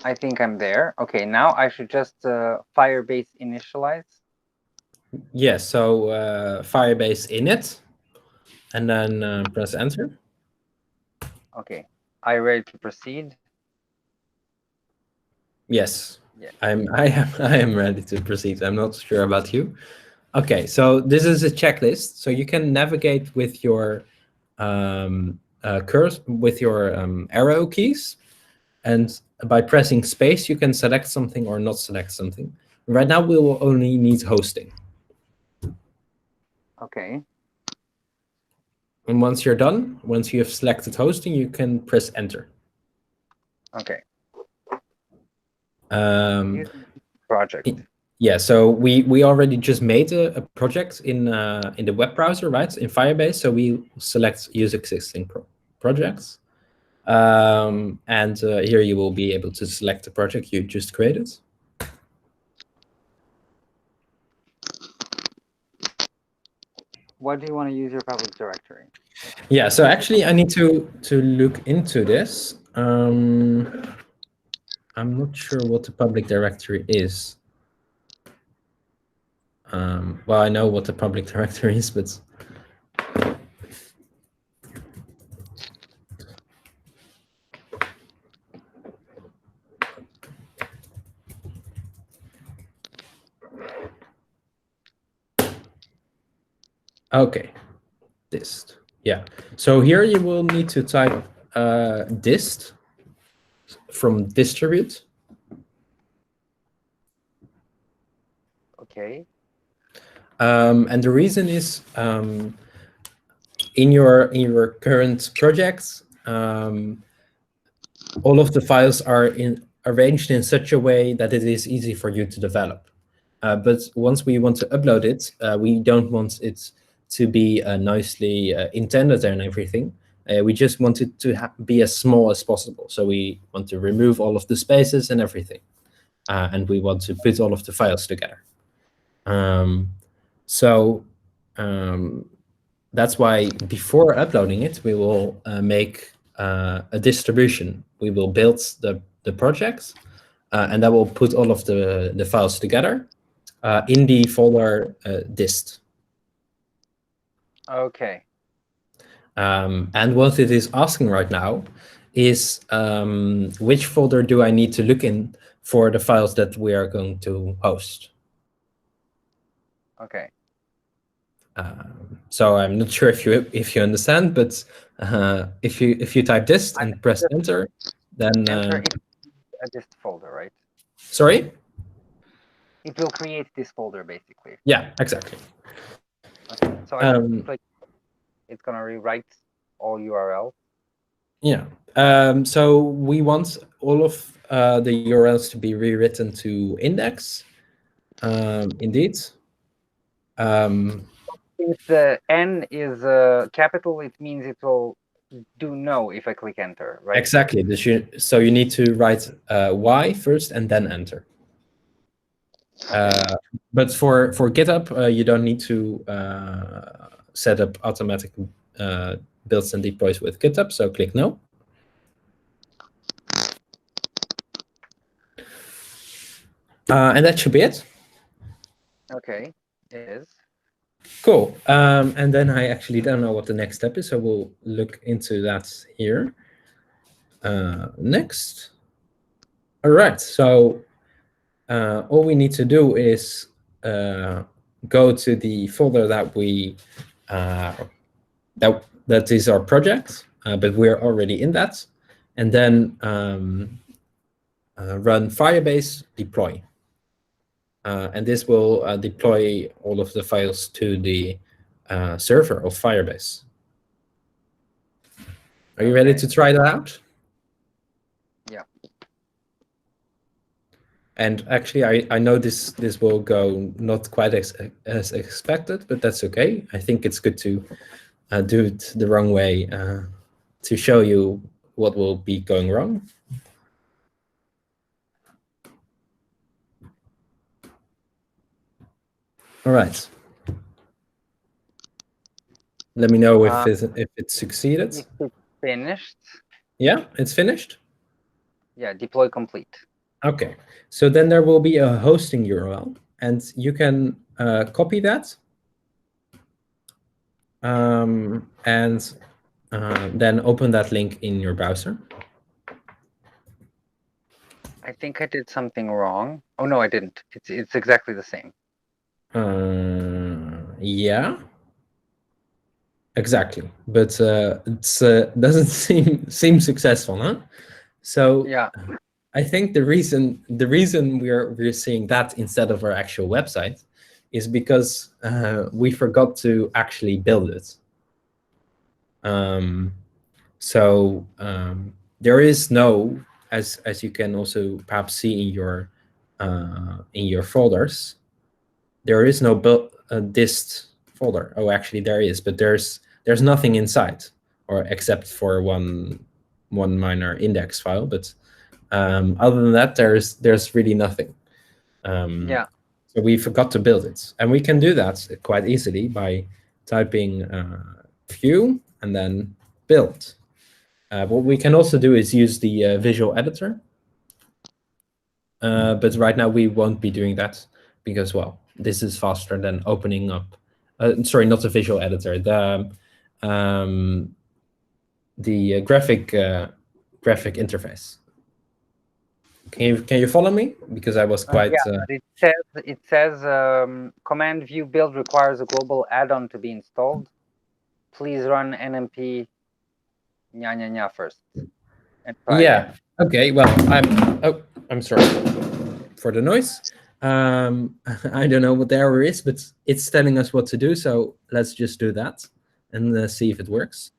I think I'm there. Okay, now I should just Firebase initialize. Yes, so Firebase init, and then press enter. Okay, are you ready to proceed? Yes, yes. I am ready to proceed. I'm not sure about you. Okay, so this is a checklist. So you can navigate with your cursor, with your arrow keys, and by pressing space, you can select something or not select something. Right now, we will only need hosting. Okay. And once you're done, once you have selected hosting, you can press enter. Okay. Project. Yeah, so we already just made a project in the web browser, right? In Firebase, so we select use existing projects, and here you will be able to select the project you just created. What do you want to use your public directory? Yeah, so actually I need to look into this. I'm not sure what the public directory is. Well, I know what the public directory is, but okay, dist. Yeah, so here you will need to type dist from distribute. Okay. And the reason is in your current projects, all of the files are arranged in such a way that it is easy for you to develop. But once we want to upload it, we don't want it to be nicely intended and everything. We just want it to be as small as possible. So we want to remove all of the spaces and everything. And we want to put all of the files together. That's why before uploading it, we will make a distribution. We will build the projects, and that will put all of the files together in the folder dist. Okay. And what it is asking right now is which folder do I need to look in for the files that we are going to host? Okay. So I'm not sure if you understand, but if you type dist and press enter, then enter a dist folder, right? Sorry? It will create this folder basically. Yeah, exactly. Okay. So it's gonna rewrite all URLs. Yeah. So we want all of the URLs to be rewritten to index. Indeed. If the N is capital, it means it will do no if I click enter, right? Exactly. So you need to write Y first and then enter. Okay. But for GitHub, you don't need to set up automatic builds and deploys with GitHub. So click no. And that should be it. Okay, it is. Cool. And then I actually don't know what the next step is, so we'll look into that here. Next. All right. So all we need to do is go to the folder that we that is our project, but we're already in that, and then run Firebase Deploy. And this will deploy all of the files to the server of Firebase. Are you ready to try that out? Yeah. And actually, I know this will go not quite as expected, but that's okay. I think it's good to do it the wrong way to show you what will be going wrong. All right. Let me know if it succeeded. If it's finished. Yeah, it's finished? Yeah, deploy complete. Okay, so then there will be a hosting URL, and you can copy that and then open that link in your browser. I think I did something wrong. Oh no, I didn't. It's exactly the same. Yeah, exactly. But it doesn't seem successful, huh? So yeah, I think the reason we're seeing that instead of our actual website is because we forgot to actually build it. So there is no, as you can also perhaps see in your folders, there is no dist folder. Oh, actually there is, but there's nothing inside, or except for one minor index file. But other than that, there's really nothing. yeah. So we forgot to build it, and we can do that quite easily by typing view and then build. What we can also do is use the visual editor. But right now we won't be doing that because, well, this is faster than opening up. Sorry, not the visual editor. The graphic interface. Can you follow me? Because I was quite. Yeah, but it says command view build requires a global add-on to be installed. Please run nmp nya first. And try yeah. again. Okay. Well, I'm sorry for the noise. I don't know what the error is, but it's telling us what to do. So let's just do that and see if it works.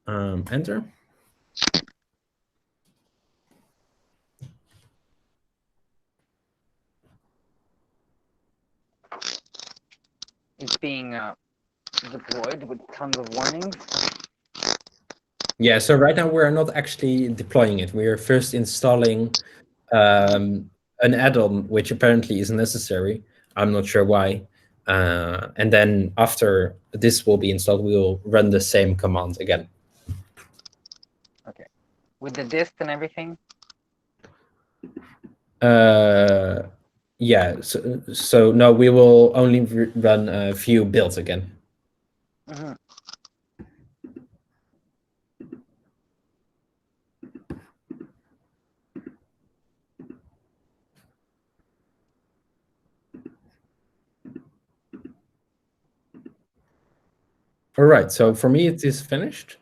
Enter. It's being deployed with tons of warnings. Yeah, so right now we're not actually deploying it. We are first installing an add-on, which apparently is necessary. I'm not sure why. And then after this will be installed, we will run the same command again. Okay. With the dist and everything? Yeah, so no, we will only run view build again. Mm-hmm. All right, so for me it is finished.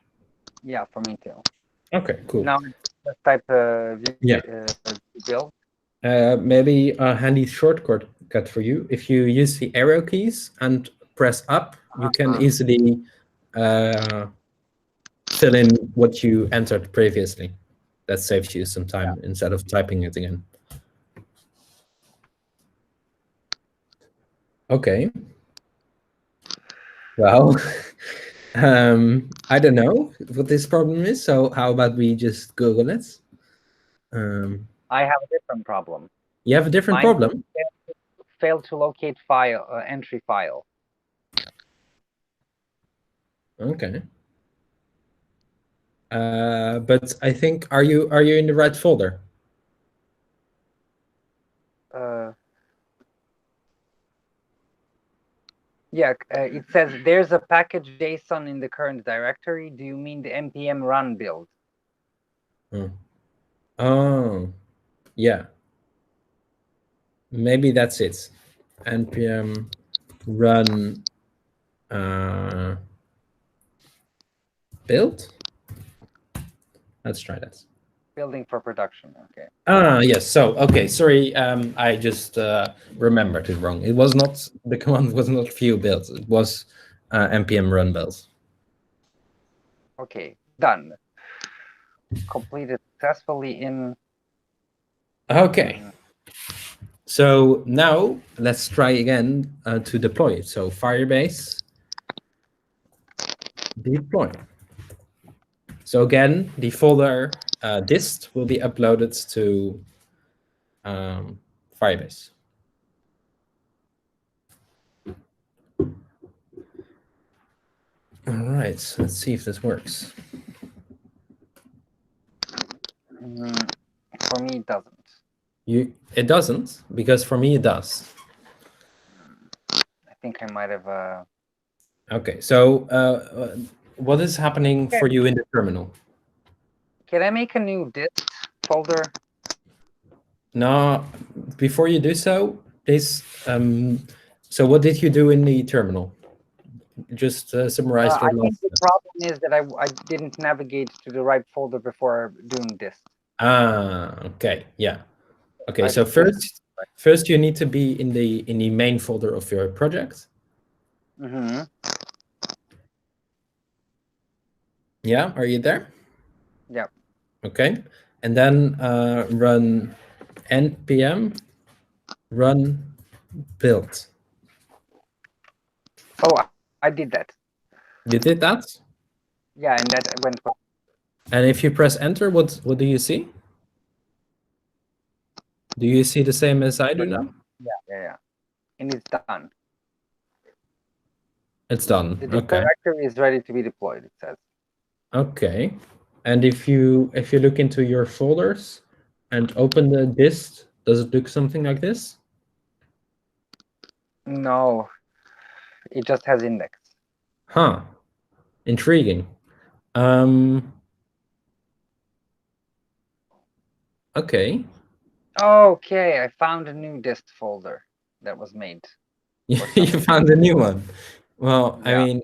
Yeah, for me too. Okay, cool. Now let's type build. Maybe a handy shortcut for you. If you use the arrow keys and press up, you can easily fill in what you entered previously. That saves you some time instead of typing it again. Okay. Well, I don't know what this problem is, so how about we just Google it? I have a different problem. You have a different problem? Failed to locate file entry file. Okay. But I think are you in the right folder? Yeah, it says there's a package JSON in the current directory. Do you mean the npm run build? Oh, yeah. Maybe that's it. npm run build. Let's try that. Building for production. Okay. Yes. So, okay. Sorry. I just remembered it wrong. It was not, the command was not view build. It was npm run build. Okay. Done. Completed successfully in. Okay. So now let's try again to deploy it. So Firebase Deploy. So again, the folder dist will be uploaded to Firebase. All right, so let's see if this works. For me, it doesn't. It doesn't, because for me it does. I think I might have. Okay, so what is happening for you in the terminal? Can I make a new dist folder? No, before you do so, this. So what did you do in the terminal? Just summarize your I think last. the problem is that I didn't navigate to the right folder before doing dist. Okay, yeah. Okay, so first you need to be in the main folder of your project. Mm-hmm. Yeah, are you there? Yeah. Okay, and then run npm run build. Oh, I did that. You did that? Yeah, and that went well. And if you press enter, what do you see? Do you see the same as I do now? Yeah. And it's done. It's done. The Okay. directory is ready to be deployed, it says. Okay. And if you look into your folders and open the dist, does it look something like this? No, it just has index. Huh. Intriguing. Okay. Okay, I found a new dist folder that was made. You found a new one. Well, Yeah. I mean,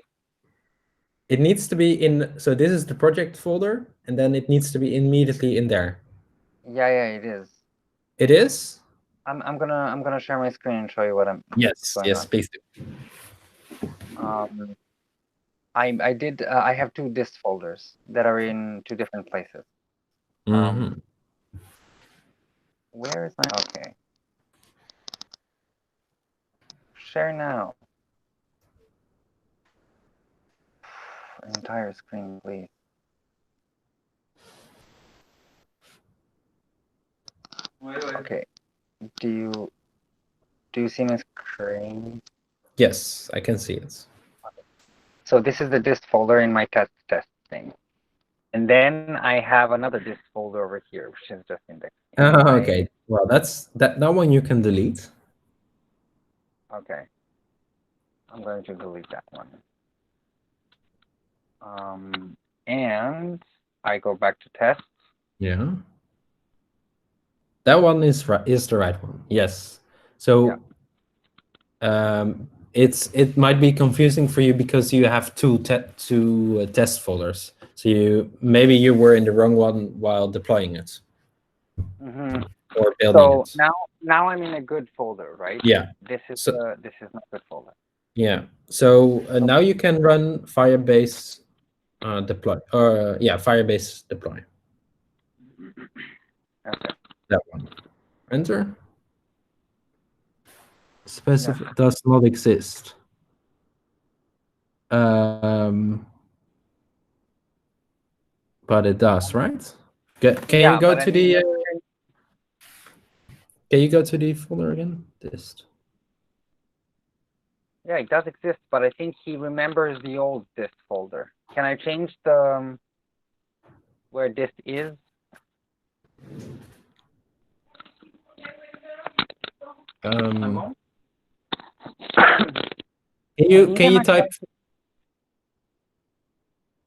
it needs to be in, so this is the project folder, and then it needs to be immediately in there. Yeah, it is. It is? I'm gonna share my screen and show you what I'm Yes, going yes, on. please do. I have two dist folders that are in two different places. Mm-hmm. Where is my okay? Share now. Entire screen, please. Okay. Do you see my screen? Yes, I can see it. So this is the dist folder in my test thing. And then I have another dist folder over here, which is just indexed. Okay. Well, that one you can delete. Okay. I'm going to delete that one. And I go back to test. Yeah. That one is the right one. Yes. So it might be confusing for you because you have two test folders. So maybe you were in the wrong one while deploying it. Mm-hmm. Or building it. Now I'm in a good folder, right? Yeah. This is not good folder. Yeah. So now you can run Firebase deploy, or Firebase deploy. Okay. That one. Enter. Does not exist. But it does, right? Can you go to the? Can you go to the folder again? Dist. Yeah, it does exist, but I think he remembers the old dist folder. Can I change the where dist is? Can you type?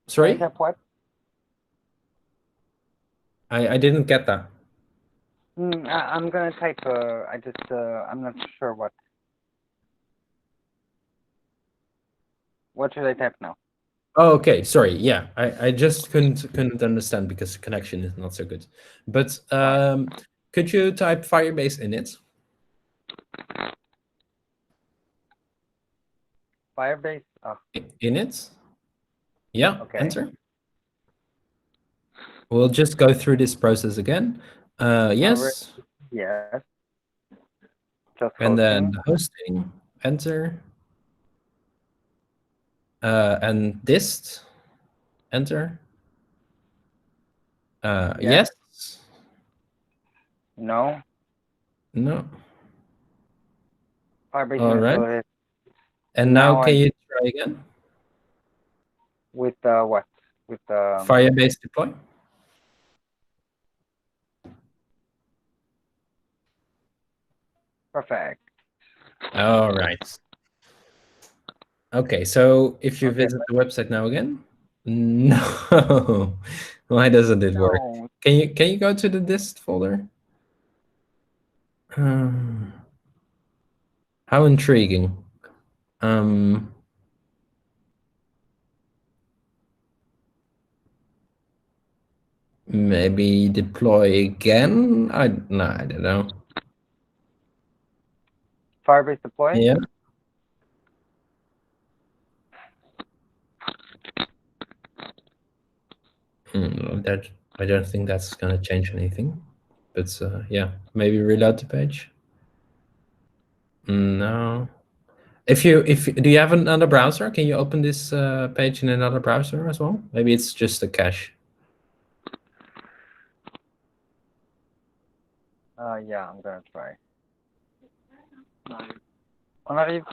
Sorry, type what? I didn't get that. I'm gonna type. I'm not sure what. What should I type now? Oh, okay. Sorry. Yeah, I just couldn't understand because the connection is not so good. But could you type Firebase init? Firebase. Oh, Init. Yeah. okay. Enter. We'll just go through this process again. Yes. Yes. Just hosting. And then the hosting. Enter. And dist. Enter. Yes. No. No. Firebase. All right. So And now can you try again? With what? With Firebase Deploy. Perfect. All right. Okay, so if you visit the website now again, no, why doesn't it work? Can you go to the dist folder? How intriguing. Maybe deploy again. I don't know. Firebase Deploy. Yeah. That I don't think that's gonna change anything. But yeah, maybe reload the page. No. Do you have another browser? Can you open this page in another browser as well? Maybe it's just a cache. Yeah, I'm gonna try. On arrive.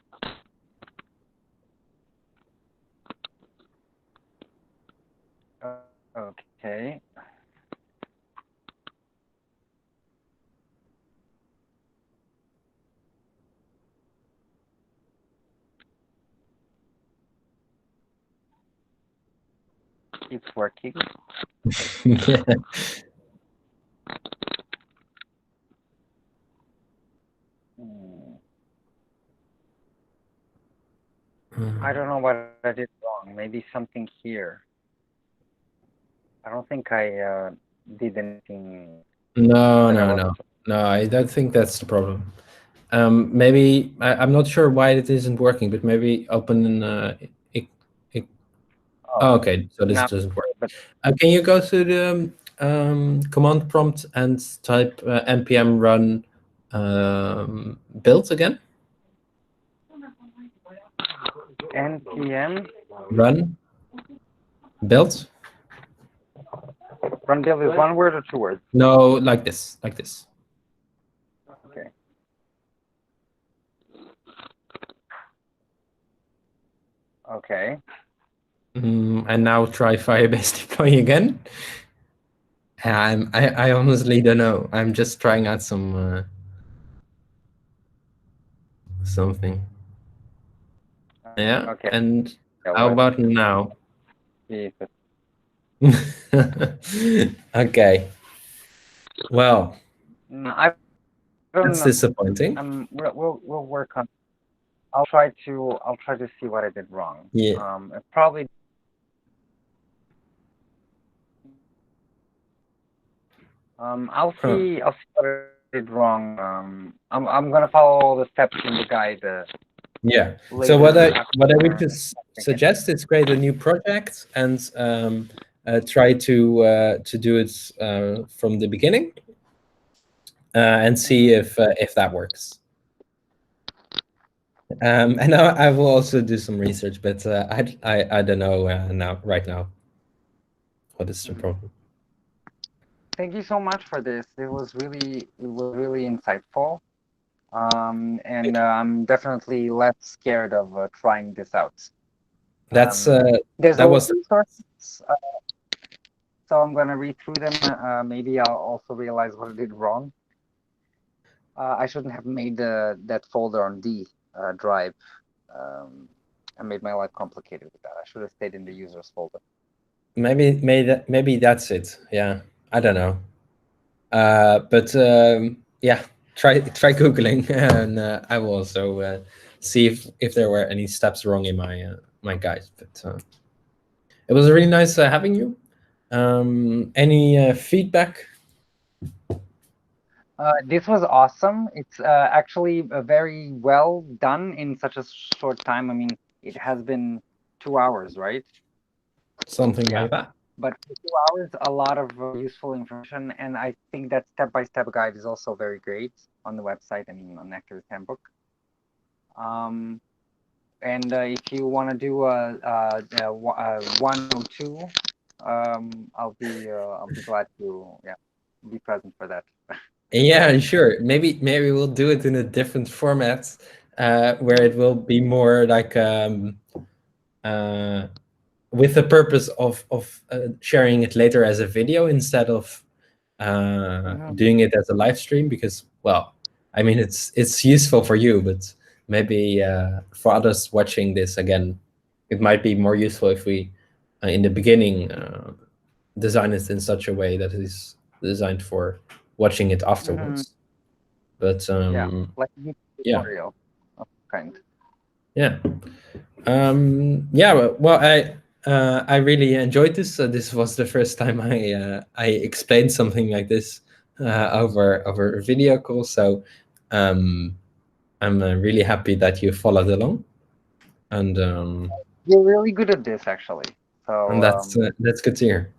Okay. It's working. Yeah. I don't know what I did wrong. Maybe something here. I don't think I did anything. No, I don't think that's the problem. Maybe I'm not sure why it isn't working, but maybe open an. Oh, okay, so this doesn't work. But can you go to the command prompt and type npm run build again? npm run build. Run build is one word or two words? No, like this. Okay. Okay. And now try Firebase Deploy again. I honestly don't know. I'm just trying out some something. Yeah. Okay. And how about now? Okay. Well, that's disappointing. We'll work on. I'll try to see what I did wrong. Yeah. Probably. I'll see what I did wrong. I'm gonna follow all the steps in the guide. Yeah. So what I would just suggest is create a new project and try to do it from the beginning and see if that works. And I will also do some research, but I don't know right now what is the problem. Thank you so much for this. It was really insightful. And I'm definitely less scared of trying this out. There's that was resources, so I'm gonna read through them. Maybe I'll also realize what I did wrong. I shouldn't have made that folder on D drive. I made my life complicated with that. I should have stayed in the users folder. Maybe that's it. Yeah, I don't know. But yeah, try googling, and I will also see if there were any steps wrong in my guide. But it was really nice having you. Any feedback? This was awesome. It's actually very well done in such a short time. I mean, it has been 2 hours, right? Something Yeah. like that. But for 2 hours, a lot of useful information, and I think that step-by-step guide is also very great on the website. I mean, on Nectar's handbook. And if you want to do a 102, I'll be glad to be present for that. Yeah, sure. Maybe we'll do it in a different format, where it will be more like with the purpose of sharing it later as a video instead of doing it as a live stream. Because, well, I mean, it's useful for you, but maybe for others watching this again, it might be more useful if we in the beginning design it in such a way that it is designed for watching it afterwards. But Yeah, like a yeah, tutorial of kind. yeah, yeah. Well, I really enjoyed this. This was the first time I explained something like this over a video call. So I'm really happy that you followed along, and You're really good at this, actually. So that's good to hear.